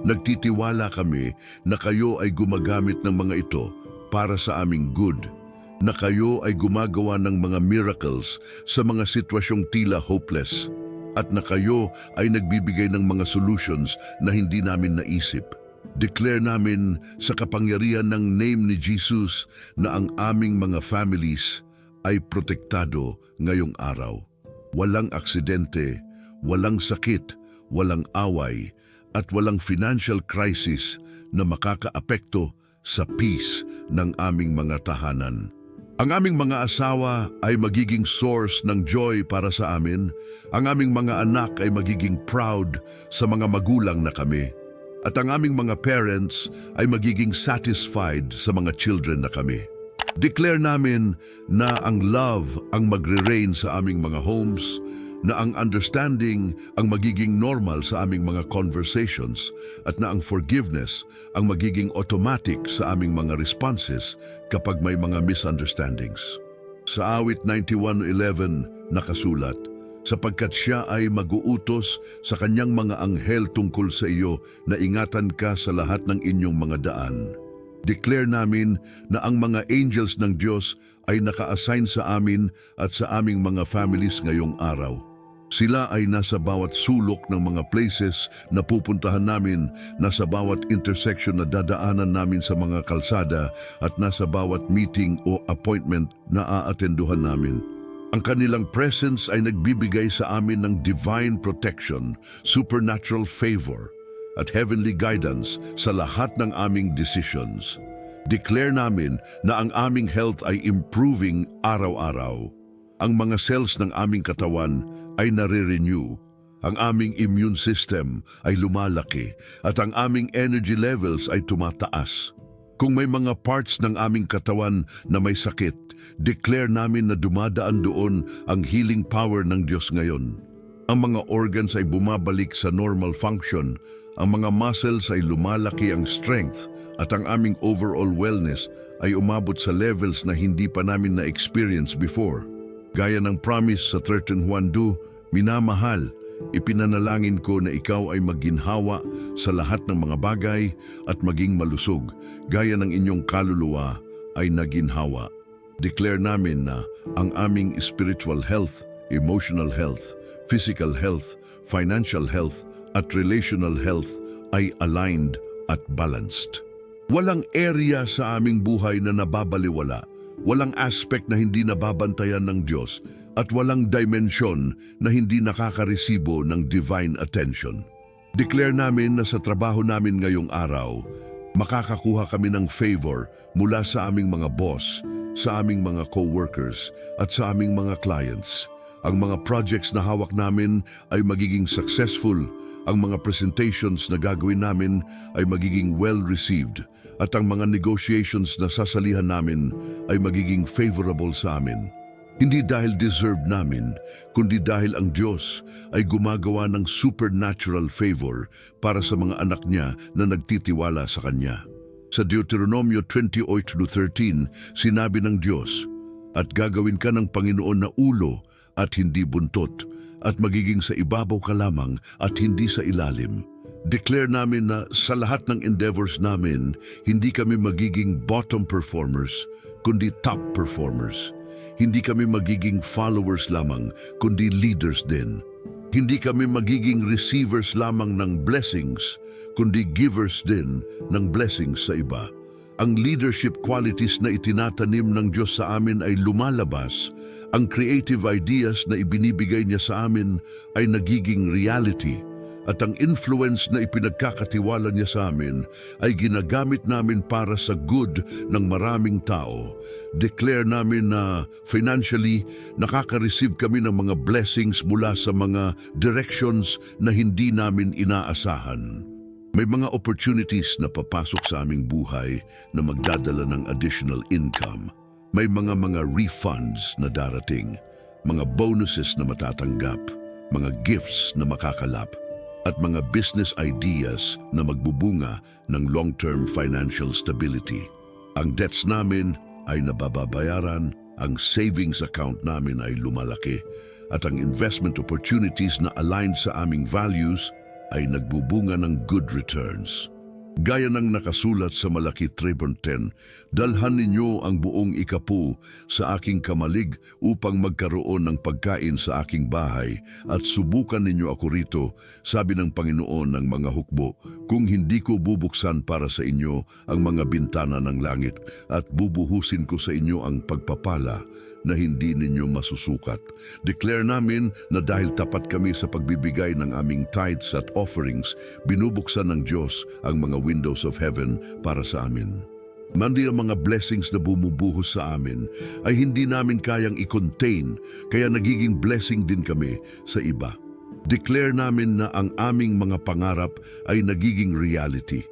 Speaker 1: nagtitiwala kami na kayo ay gumagamit ng mga ito para sa aming good, na kayo ay gumagawa ng mga miracles sa mga sitwasyong tila hopeless. at na kayo ay nagbibigay ng mga solutions na hindi namin naisip. Declare namin sa kapangyarihan ng name ni Jesus na ang aming mga families ay protektado ngayong araw. Walang aksidente, walang sakit, walang away, at walang financial crisis na makakaapekto sa peace ng aming mga tahanan. Ang aming mga asawa ay magiging source ng joy para sa amin. Ang aming mga anak ay magiging proud sa mga magulang na kami. At ang aming mga parents ay magiging satisfied sa mga children na kami. Declare namin na ang love ang magre-reign sa aming mga homes, na ang understanding ang magiging normal sa aming mga conversations, at na ang forgiveness ang magiging automatic sa aming mga responses kapag may mga misunderstandings. Sa awit 91:11 nakasulat, sapagkat siya ay mag-uutos sa kanyang mga anghel tungkol sa iyo na ingatan ka sa lahat ng inyong mga daan. Declare namin na ang mga angels ng Diyos ay naka-assign sa amin at sa aming mga families ngayong araw. Sila ay nasa bawat sulok ng mga places na pupuntahan namin, nasa bawat intersection na dadaanan namin sa mga kalsada, at nasa bawat meeting o appointment na aatenduhan namin. Ang kanilang presence ay nagbibigay sa amin ng divine protection, supernatural favor, at heavenly guidance sa lahat ng aming decisions. Declare namin na ang aming health ay improving araw-araw. Ang mga cells ng aming katawan ay nare-renew, ang aming immune system ay lumalaki, at ang aming energy levels ay tumataas. Kung may mga parts ng aming katawan na may sakit, declare namin na dumadaan doon ang healing power ng Diyos ngayon. Ang mga organs ay bumabalik sa normal function, ang mga muscles ay lumalaki ang strength, at ang aming overall wellness ay umabot sa levels na hindi pa namin na-experience before. Gaya ng promise sa 13:1, minamahal, ipinanalangin ko na ikaw ay maginhawa sa lahat ng mga bagay at maging malusog, gaya ng inyong kaluluwa ay naginhawa. Declare namin na ang aming spiritual health, emotional health, physical health, financial health, at relational health ay aligned at balanced. Walang area sa aming buhay na nababaliwala. Walang aspect na hindi nababantayan ng Diyos, at walang dimension na hindi nakakaresibo ng divine attention. Declare namin na sa trabaho namin ngayong araw, makakakuha kami ng favor mula sa aming mga boss, sa aming mga co-workers, at sa aming mga clients. Ang mga projects na hawak namin ay magiging successful. Ang mga presentations na gagawin namin ay magiging well-received, at ang mga negotiations na sasalihan namin ay magiging favorable sa amin. Hindi dahil deserved namin, kundi dahil ang Diyos ay gumagawa ng supernatural favor para sa mga anak niya na nagtitiwala sa Kanya. Sa Deuteronomio 28:13, sinabi ng Diyos, "At gagawin ka ng Panginoon na ulo at hindi buntot, at magiging sa ibabaw ka lamang at hindi sa ilalim." Declare namin na sa lahat ng endeavors namin, hindi kami magiging bottom performers, kundi top performers. Hindi kami magiging followers lamang, kundi leaders din. Hindi kami magiging receivers lamang ng blessings, kundi givers din ng blessings sa iba. Ang leadership qualities na itinatanim ng Diyos sa amin ay lumalabas. Ang creative ideas na ibinibigay niya sa amin ay nagiging reality. At ang influence na ipinagkakatiwala niya sa amin ay ginagamit namin para sa good ng maraming tao. Declare namin na financially, nakaka-receive kami ng mga blessings mula sa mga directions na hindi namin inaasahan. May mga opportunities na papasok sa aming buhay na magdadala ng additional income. May mga refunds na darating, mga bonuses na matatanggap, mga gifts na makakalap, at mga business ideas na magbubunga ng long-term financial stability. Ang debts namin ay nababayaran, ang savings account namin ay lumalaki, at ang investment opportunities na aligned sa aming values ay nagbubunga ng good returns. Gaya ng nakasulat sa Malaki 3:10, dalhan ninyo ang buong ikapu sa aking kamalig upang magkaroon ng pagkain sa aking bahay at subukan ninyo ako rito, sabi ng Panginoon ng mga hukbo, kung hindi ko bubuksan para sa inyo ang mga bintana ng langit at bubuhusin ko sa inyo ang pagpapala na hindi ninyo masusukat. Declare namin na dahil tapat kami sa pagbibigay ng aming tithes at offerings, binubuksan ng Diyos ang mga windows of heaven para sa amin. Mandi ang mga blessings na bumubuhos sa amin ay hindi namin kayang i-contain, kaya nagiging blessing din kami sa iba. Declare namin na ang aming mga pangarap ay nagiging reality.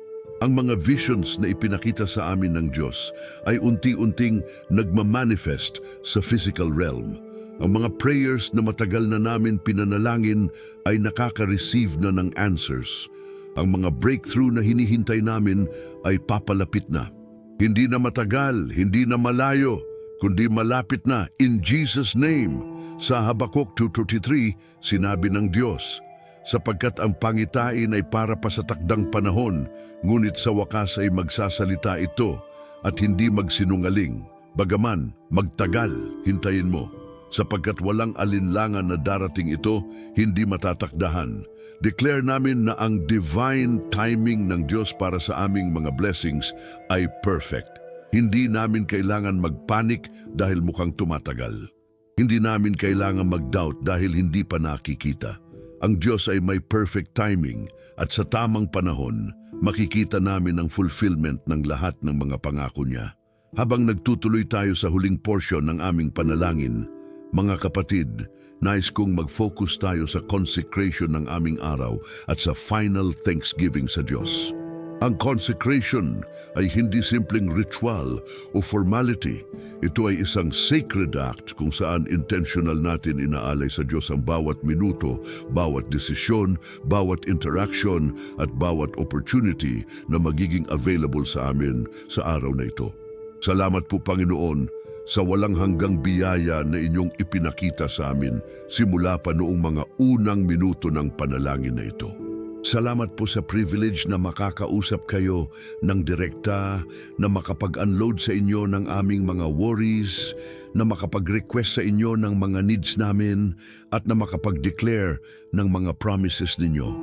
Speaker 1: Ang mga visions na ipinakita sa amin ng Diyos ay unti-unting nagmamanifest sa physical realm. Ang mga prayers na matagal na namin pinanalangin ay nakaka-receive na ng answers. Ang mga breakthrough na hinihintay namin ay papalapit na. Hindi na matagal, hindi na malayo, kundi malapit na in Jesus' name. Sa Habakuk 2:33, sinabi ng Diyos, sapagkat ang pangitain ay para pa sa takdang panahon, ngunit sa wakas ay magsasalita ito at hindi magsinungaling. Bagaman, magtagal, hintayin mo, sapagkat walang alinlangan na darating ito, hindi matatakdahan. Declare namin na ang divine timing ng Diyos para sa aming mga blessings ay perfect. Hindi namin kailangan magpanik dahil mukhang tumatagal. Hindi namin kailangan mag-doubt dahil hindi pa nakikita. Ang Diyos ay may perfect timing at sa tamang panahon, makikita namin ang fulfillment ng lahat ng mga pangako niya. Habang nagtutuloy tayo sa huling portion ng aming panalangin, mga kapatid, nais kong mag-focus tayo sa consecration ng aming araw at sa final thanksgiving sa Diyos. Ang consecration ay hindi simpleng ritual o formality. Ito ay isang sacred act kung saan intentional natin inaalay sa Diyos ang bawat minuto, bawat desisyon, bawat interaction at bawat opportunity na magiging available sa amin sa araw na ito. Salamat po, Panginoon, sa walang hanggang biyaya na inyong ipinakita sa amin simula pa noong mga unang minuto ng panalangin na ito. Salamat po sa privilege na makakausap kayo ng direkta, na makapag-unload sa inyo ng aming mga worries, na makapag-request sa inyo ng mga needs namin, at na makapag-declare ng mga promises ninyo.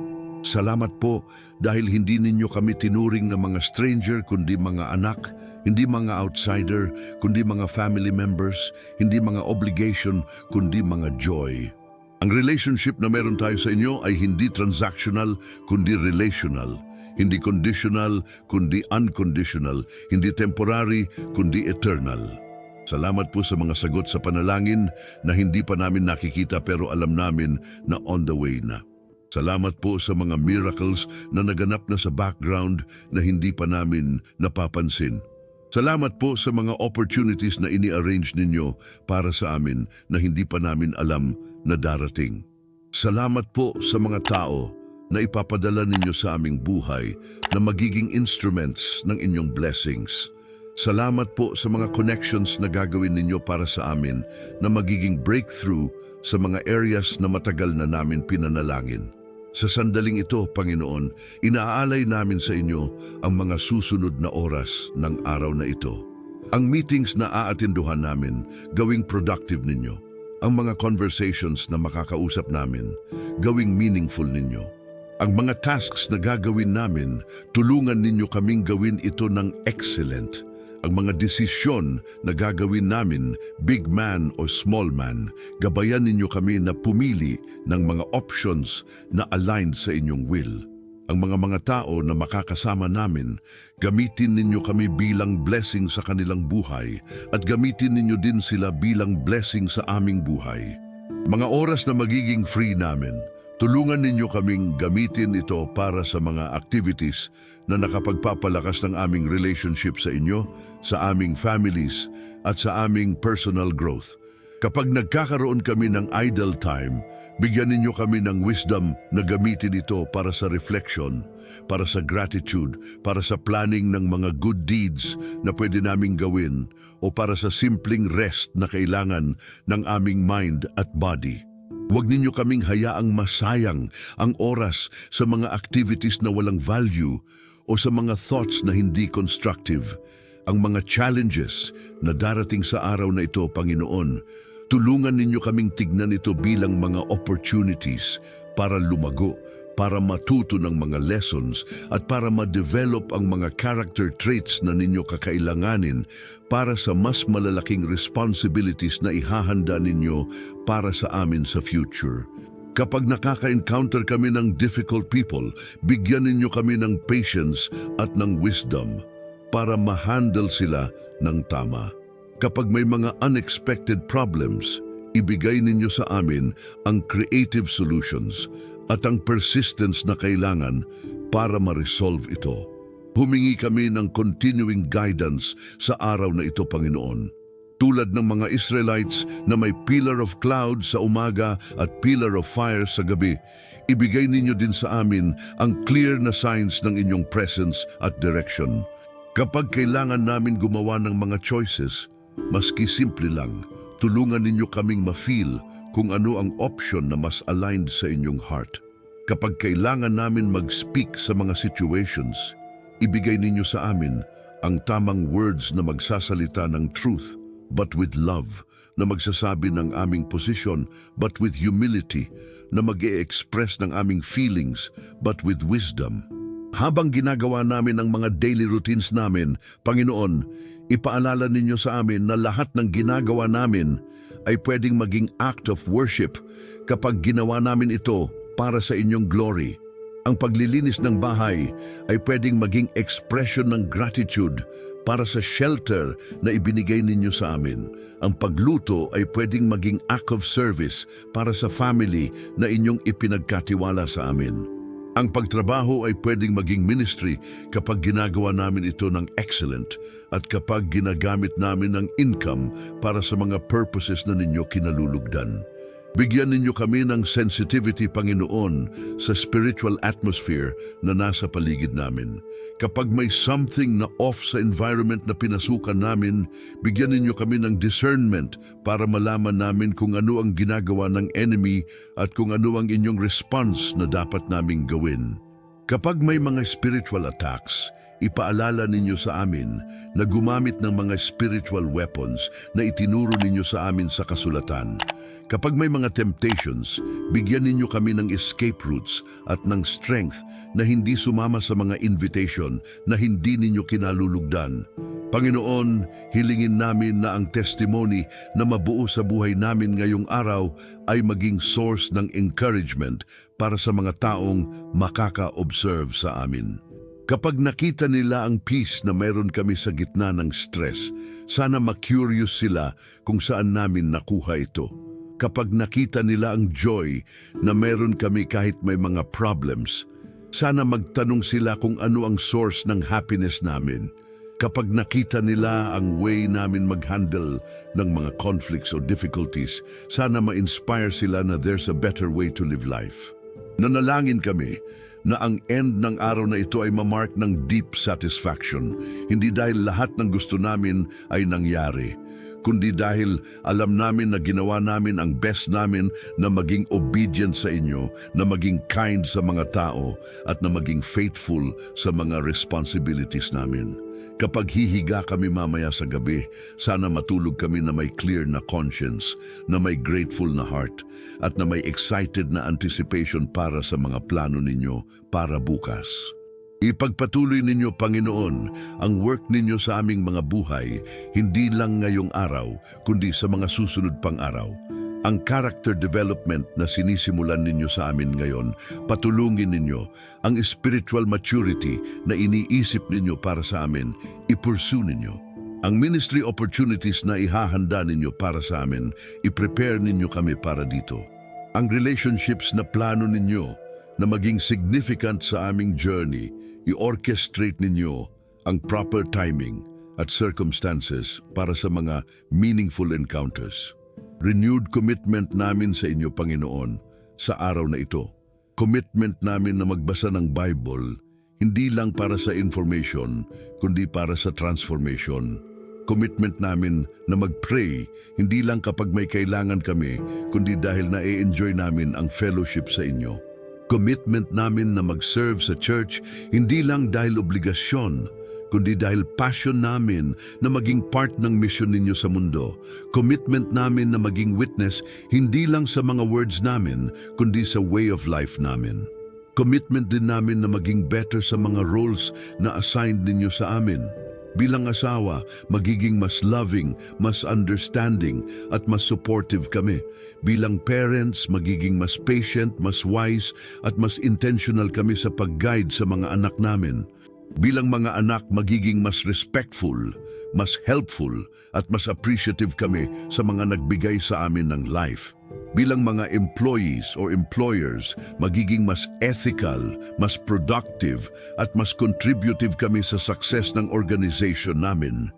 Speaker 1: Salamat po dahil hindi ninyo kami tinuring na mga stranger kundi mga anak, hindi mga outsider kundi mga family members, hindi mga obligation kundi mga joy. Ang relationship na meron tayo sa inyo ay hindi transactional kundi relational, hindi conditional kundi unconditional, hindi temporary kundi eternal. Salamat po sa mga sagot sa panalangin na hindi pa namin nakikita pero alam namin na on the way na. Salamat po sa mga miracles na naganap na sa background na hindi pa namin napapansin. Salamat po sa mga opportunities na ini-arrange ninyo para sa amin na hindi pa namin alam na darating. Salamat po sa mga tao na ipapadala ninyo sa aming buhay na magiging instruments ng inyong blessings. Salamat po sa mga connections na gagawin ninyo para sa amin na magiging breakthrough sa mga areas na matagal na namin pinanalangin. Sa sandaling ito, Panginoon, inaalay namin sa inyo ang mga susunod na oras ng araw na ito. Ang meetings na aatinduhan namin, gawing productive ninyo. Ang mga conversations na makakausap namin, gawing meaningful ninyo. Ang mga tasks na gagawin namin, tulungan ninyo kaming gawin ito ng excellent. Ang mga desisyon na gagawin namin, big man o small man, gabayan ninyo kami na pumili ng mga options na aligned sa inyong will. Ang mga tao na makakasama namin, gamitin ninyo kami bilang blessing sa kanilang buhay at gamitin ninyo din sila bilang blessing sa aming buhay. Mga oras na magiging free namin, tulungan ninyo kaming gamitin ito para sa mga activities na nakapagpapalakas ng aming relationship sa inyo, sa aming families, at sa aming personal growth. Kapag nagkakaroon kami ng idle time, bigyan ninyo kami ng wisdom na gamitin ito para sa reflection, para sa gratitude, para sa planning ng mga good deeds na pwede naming gawin, o para sa simpleng rest na kailangan ng aming mind at body. Huwag ninyo kaming hayaang masayang ang oras sa mga activities na walang value o sa mga thoughts na hindi constructive. Ang mga challenges na darating sa araw na ito, Panginoon, tulungan ninyo kaming tignan ito bilang mga opportunities para lumago, para matuto ng mga lessons at para ma-develop ang mga character traits na ninyo kakailanganin para sa mas malalaking responsibilities na ihahanda ninyo para sa amin sa future. Kapag nakaka-encounter kami ng difficult people, bigyan ninyo kami ng patience at ng wisdom para ma-handle sila ng tama. Kapag may mga unexpected problems, ibigay ninyo sa amin ang creative solutions at ang persistence na kailangan para ma-resolve ito. Humingi kami ng continuing guidance sa araw na ito, Panginoon. Tulad ng mga Israelites na may pillar of cloud sa umaga at pillar of fire sa gabi, ibigay ninyo din sa amin ang clear na signs ng inyong presence at direction. Kapag kailangan namin gumawa ng mga choices, maski simple lang, tulungan ninyo kaming ma-feel kung ano ang option na mas aligned sa inyong heart. Kapag kailangan namin mag-speak sa mga situations, ibigay ninyo sa amin ang tamang words na magsasalita ng truth, but with love, na magsasabi ng aming posisyon, but with humility, na mag-e-express ng aming feelings, but with wisdom. Habang ginagawa namin ang mga daily routines namin, Panginoon, ipaalala ninyo sa amin na lahat ng ginagawa namin ay pwedeng maging act of worship kapag ginawa namin ito para sa inyong glory. Ang paglilinis ng bahay ay pwedeng maging expression ng gratitude para sa shelter na ibinigay ninyo sa amin. Ang pagluto ay pwedeng maging act of service para sa family na inyong ipinagkatiwala sa amin. Ang pagtrabaho ay pwedeng maging ministry kapag ginagawa namin ito ng excellent at kapag ginagamit namin ang income para sa mga purposes na ninyo kinalulugdan. Bigyan ninyo kami ng sensitivity, Panginoon, sa spiritual atmosphere na nasa paligid namin. Kapag may something na off sa environment na pinasukan namin, bigyan ninyo kami ng discernment para malaman namin kung ano ang ginagawa ng enemy at kung ano ang inyong response na dapat naming gawin. Kapag may mga spiritual attacks, ipaalala ninyo sa amin na gumamit ng mga spiritual weapons na itinuro ninyo sa amin sa kasulatan. Kapag may mga temptations, bigyan ninyo kami ng escape routes at ng strength na hindi sumama sa mga invitation na hindi ninyo kinalulugdan. Panginoon, hilingin namin na ang testimony na mabuo sa buhay namin ngayong araw ay maging source ng encouragement para sa mga taong makaka-observe sa amin. Kapag nakita nila ang peace na meron kami sa gitna ng stress, sana ma-curious sila kung saan namin nakuha ito. Kapag nakita nila ang joy na meron kami kahit may mga problems, sana magtanong sila kung ano ang source ng happiness namin. Kapag nakita nila ang way namin mag-handle ng mga conflicts o difficulties, sana ma-inspire sila na there's a better way to live life. Nanalangin kami na ang end ng araw na ito ay mamark ng deep satisfaction, hindi dahil lahat ng gusto namin ay nangyari, kundi dahil alam namin na ginawa namin ang best namin na maging obedient sa inyo, na maging kind sa mga tao, at na maging faithful sa mga responsibilities namin. Kapag hihiga kami mamaya sa gabi, sana matulog kami na may clear na conscience, na may grateful na heart, at na may excited na anticipation para sa mga plano ninyo para bukas. Ipagpatuloy ninyo, Panginoon, ang work ninyo sa aming mga buhay, hindi lang ngayong araw, kundi sa mga susunod pang araw. Ang character development na sinisimulan ninyo sa amin ngayon, patulungin ninyo. Ang spiritual maturity na iniisip ninyo para sa amin, i-pursue ninyo. Ang ministry opportunities na ihahanda ninyo para sa amin, i-prepare ninyo kami para dito. Ang relationships na plano ninyo na maging significant sa aming journey, i-orchestrate ninyo ang proper timing at circumstances para sa mga meaningful encounters. Renewed commitment namin sa inyo, Panginoon, sa araw na ito. Commitment namin na magbasa ng Bible, hindi lang para sa information, kundi para sa transformation. Commitment namin na mag-pray, hindi lang kapag may kailangan kami, kundi dahil na-enjoy namin ang fellowship sa inyo. Commitment namin na mag-serve sa church hindi lang dahil obligasyon, kundi dahil passion namin na maging part ng mission ninyo sa mundo. Commitment namin na maging witness hindi lang sa mga words namin, kundi sa way of life namin. Commitment din namin na maging better sa mga roles na assigned ninyo sa amin. Bilang asawa, magiging mas loving, mas understanding, at mas supportive kami. Bilang parents, magiging mas patient, mas wise, at mas intentional kami sa pag-guide sa mga anak namin. Bilang mga anak, magiging mas respectful, mas helpful, at mas appreciative kami sa mga nagbigay sa amin ng life. Bilang mga employees or employers, magiging mas ethical, mas productive, at mas contributive kami sa success ng organization namin.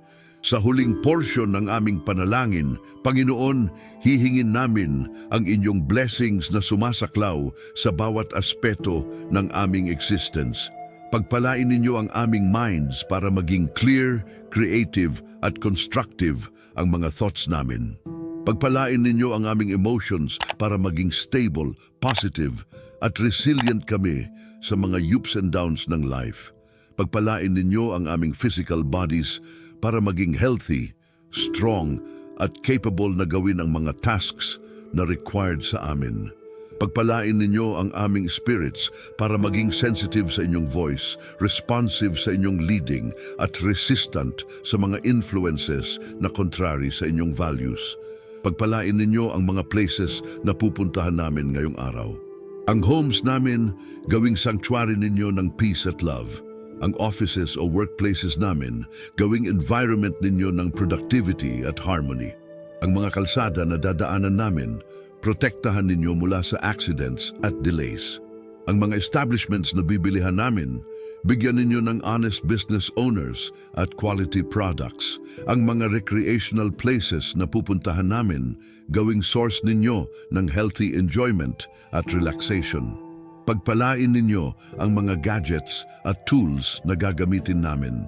Speaker 1: Sa huling portion ng aming panalangin, Panginoon, hihingin namin ang inyong blessings na sumasaklaw sa bawat aspeto ng aming existence. Pagpalain ninyo ang aming minds para maging clear, creative, at constructive ang mga thoughts namin. Pagpalain ninyo ang aming emotions para maging stable, positive, at resilient kami sa mga ups and downs ng life. Pagpalain ninyo ang aming physical bodies para maging healthy, strong, at capable na gawin ang mga tasks na required sa amin. Pagpalain ninyo ang aming spirits para maging sensitive sa inyong voice, responsive sa inyong leading, at resistant sa mga influences na contrary sa inyong values. Pagpalain ninyo ang mga places na pupuntahan namin ngayong araw. Ang homes namin, gawing sanctuary ninyo ng peace at love. Ang offices o workplaces namin, gawing environment ninyo ng productivity at harmony. Ang mga kalsada na dadaanan namin, protektahan ninyo mula sa accidents at delays. Ang mga establishments na bibilihan namin, bigyan ninyo ng honest business owners at quality products. Ang mga recreational places na pupuntahan namin, gawing source ninyo ng healthy enjoyment at relaxation. Pagpalain ninyo ang mga gadgets at tools na gagamitin namin.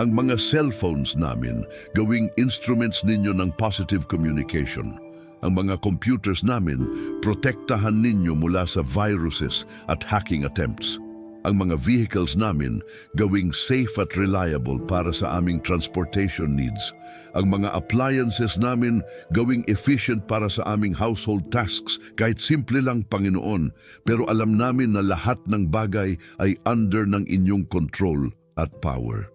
Speaker 1: Ang mga cellphones namin, gawing instruments ninyo ng positive communication. Ang mga computers namin, protektahan ninyo mula sa viruses at hacking attempts. Ang mga vehicles namin, gawing safe at reliable para sa aming transportation needs. Ang mga appliances namin, gawing efficient para sa aming household tasks kahit simple lang, Panginoon. Pero alam namin na lahat ng bagay ay under ng inyong control at power.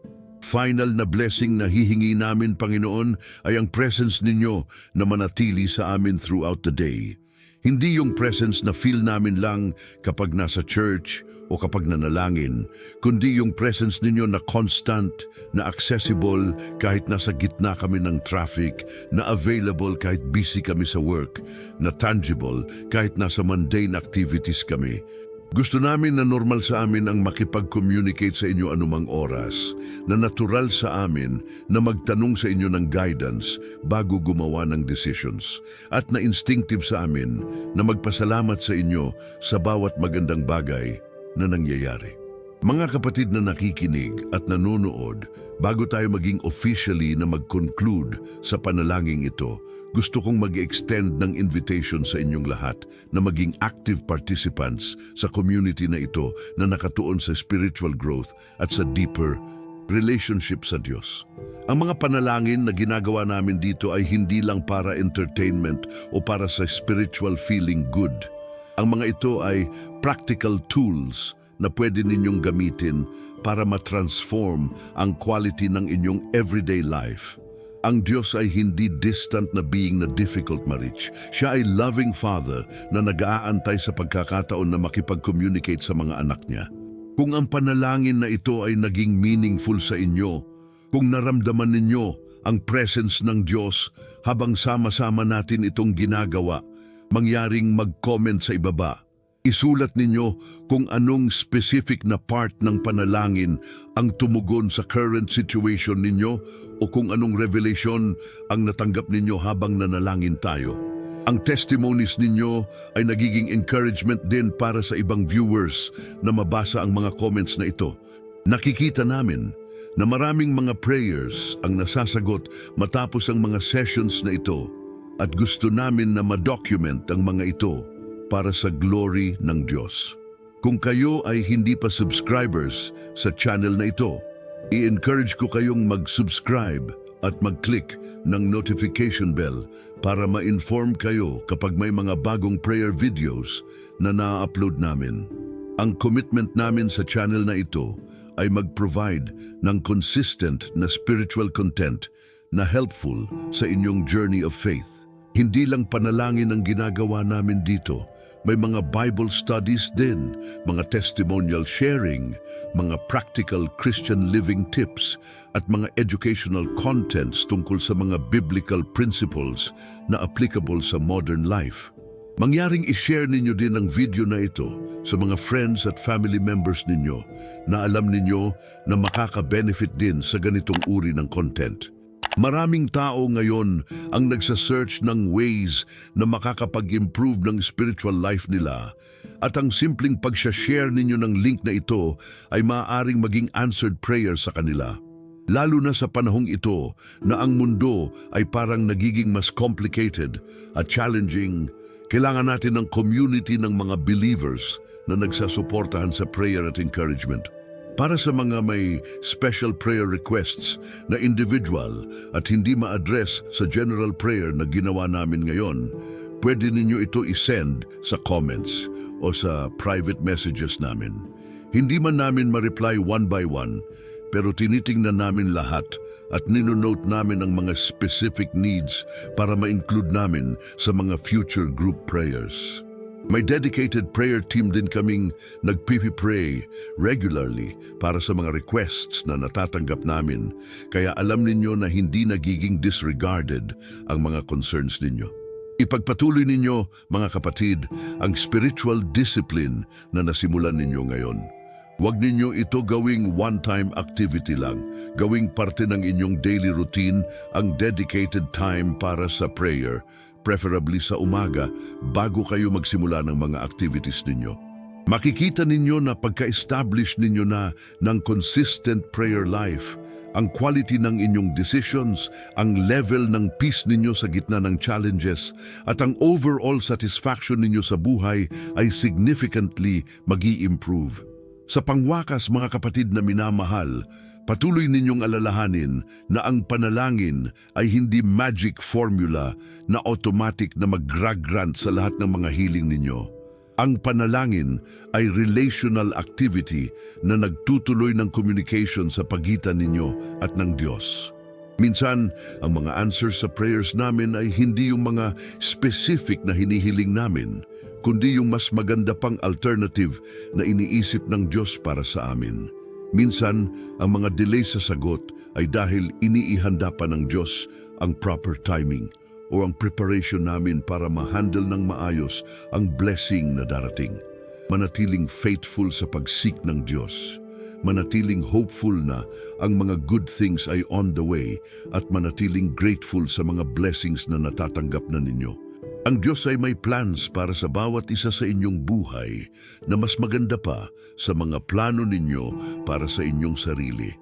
Speaker 1: Final na blessing na hihingi namin, Panginoon, ay ang presence ninyo na manatili sa amin throughout the day. Hindi yung presence na feel namin lang kapag nasa church o kapag nanalangin, kundi yung presence ninyo na constant, na accessible kahit nasa gitna kami ng traffic, na available kahit busy kami sa work, na tangible kahit nasa mundane activities kami. Gusto namin na normal sa amin ang makipag-communicate sa inyo anumang oras, na natural sa amin na magtanong sa inyo ng guidance bago gumawa ng decisions, at na instinctive sa amin na magpasalamat sa inyo sa bawat magandang bagay na nangyayari. Mga kapatid na nakikinig at nanonood, bago tayo maging officially na mag-conclude sa panalangin ito, gusto kong mag-extend ng invitation sa inyong lahat na maging active participants sa community na ito na nakatuon sa spiritual growth at sa deeper relationship sa Diyos. Ang mga panalangin na ginagawa namin dito ay hindi lang para entertainment o para sa spiritual feeling good. Ang mga ito ay practical tools na pwede ninyong gamitin para ma-transform ang quality ng inyong everyday life. Ang Diyos ay hindi distant na being na difficult ma-reach. Siya ay loving Father na nag-aantay sa pagkakataon na makipag-communicate sa mga anak niya. Kung ang panalangin na ito ay naging meaningful sa inyo, kung naramdaman ninyo ang presence ng Diyos habang sama-sama natin itong ginagawa, mangyaring mag-comment sa ibaba. Isulat ninyo kung anong specific na part ng panalangin ang tumugon sa current situation ninyo o kung anong revelation ang natanggap ninyo habang nanalangin tayo. Ang testimonies ninyo ay nagiging encouragement din para sa ibang viewers na mabasa ang mga comments na ito. Nakikita namin na maraming mga prayers ang nasasagot matapos ang mga sessions na ito at gusto namin na ma-document ang mga ito para sa glory ng Diyos. Kung kayo ay hindi pa subscribers sa channel na ito, i-encourage ko kayong mag-subscribe at mag-click ng notification bell para ma-inform kayo kapag may mga bagong prayer videos na na-upload namin. Ang commitment namin sa channel na ito ay mag-provide ng consistent na spiritual content na helpful sa inyong journey of faith. Hindi lang panalangin ang ginagawa namin dito. May mga Bible studies din, mga testimonial sharing, mga practical Christian living tips, at mga educational contents tungkol sa mga biblical principles na applicable sa modern life. Mangyaring i-share ninyo din ang video na ito sa mga friends at family members ninyo na alam ninyo na makaka-benefit din sa ganitong uri ng content. Maraming tao ngayon ang nagsasearch ng ways na makakapag-improve ng spiritual life nila at ang simpleng pag-share ninyo ng link na ito ay maaaring maging answered prayer sa kanila. Lalo na sa panahong ito na ang mundo ay parang nagiging mas complicated at challenging, kailangan natin ng community ng mga believers na nagsasuportahan sa prayer at encouragement. Para sa mga may special prayer requests na individual at hindi ma-address sa general prayer na ginawa namin ngayon, pwede ninyo ito isend sa comments o sa private messages namin. Hindi man namin ma-reply one by one, pero tinitingnan namin lahat at ninonote namin ang mga specific needs para ma-include namin sa mga future group prayers. May dedicated prayer team din kaming nagpipipray regularly para sa mga requests na natatanggap namin, kaya alam ninyo na hindi nagiging disregarded ang mga concerns ninyo. Ipagpatuloy ninyo, mga kapatid, ang spiritual discipline na nasimulan ninyo ngayon. Huwag ninyo ito gawing one-time activity lang. Gawing parte ng inyong daily routine ang dedicated time para sa prayer, preferably sa umaga bago kayo magsimula ng mga activities ninyo. Makikita ninyo na pagka-establish ninyo na ng consistent prayer life, ang quality ng inyong decisions, ang level ng peace ninyo sa gitna ng challenges, at ang overall satisfaction ninyo sa buhay ay significantly mag-i-improve. Sa pangwakas, mga kapatid na minamahal, patuloy ninyong alalahanin na ang panalangin ay hindi magic formula na automatic na mag-grant sa lahat ng mga healing ninyo. Ang panalangin ay relational activity na nagtutuloy ng communication sa pagitan ninyo at ng Diyos. Minsan, ang mga answers sa prayers namin ay hindi yung mga specific na hinihiling namin, kundi yung mas maganda pang alternative na iniisip ng Diyos para sa amin. Minsan, ang mga delay sa sagot ay dahil iniihanda pa ng Diyos ang proper timing o ang preparation namin para ma-handle ng maayos ang blessing na darating. Manatiling faithful sa pagsik ng Diyos. Manatiling hopeful na ang mga good things ay on the way at manatiling grateful sa mga blessings na natatanggap na ninyo. Ang Diyos ay may plans para sa bawat isa sa inyong buhay na mas maganda pa sa mga plano ninyo para sa inyong sarili.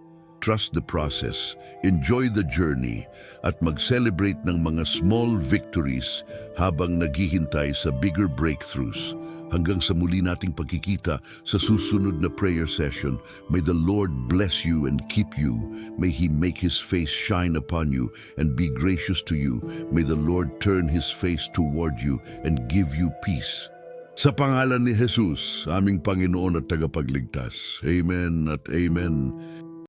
Speaker 1: Trust the process, enjoy the journey, at mag-celebrate ng mga small victories habang naghihintay sa bigger breakthroughs. Hanggang sa muli nating pagkikita sa susunod na prayer session, may the Lord bless you and keep you. May He make His face shine upon you and be gracious to you. May the Lord turn His face toward you and give you peace. Sa pangalan ni Jesus, aming Panginoon at tagapagligtas. Amen at amen.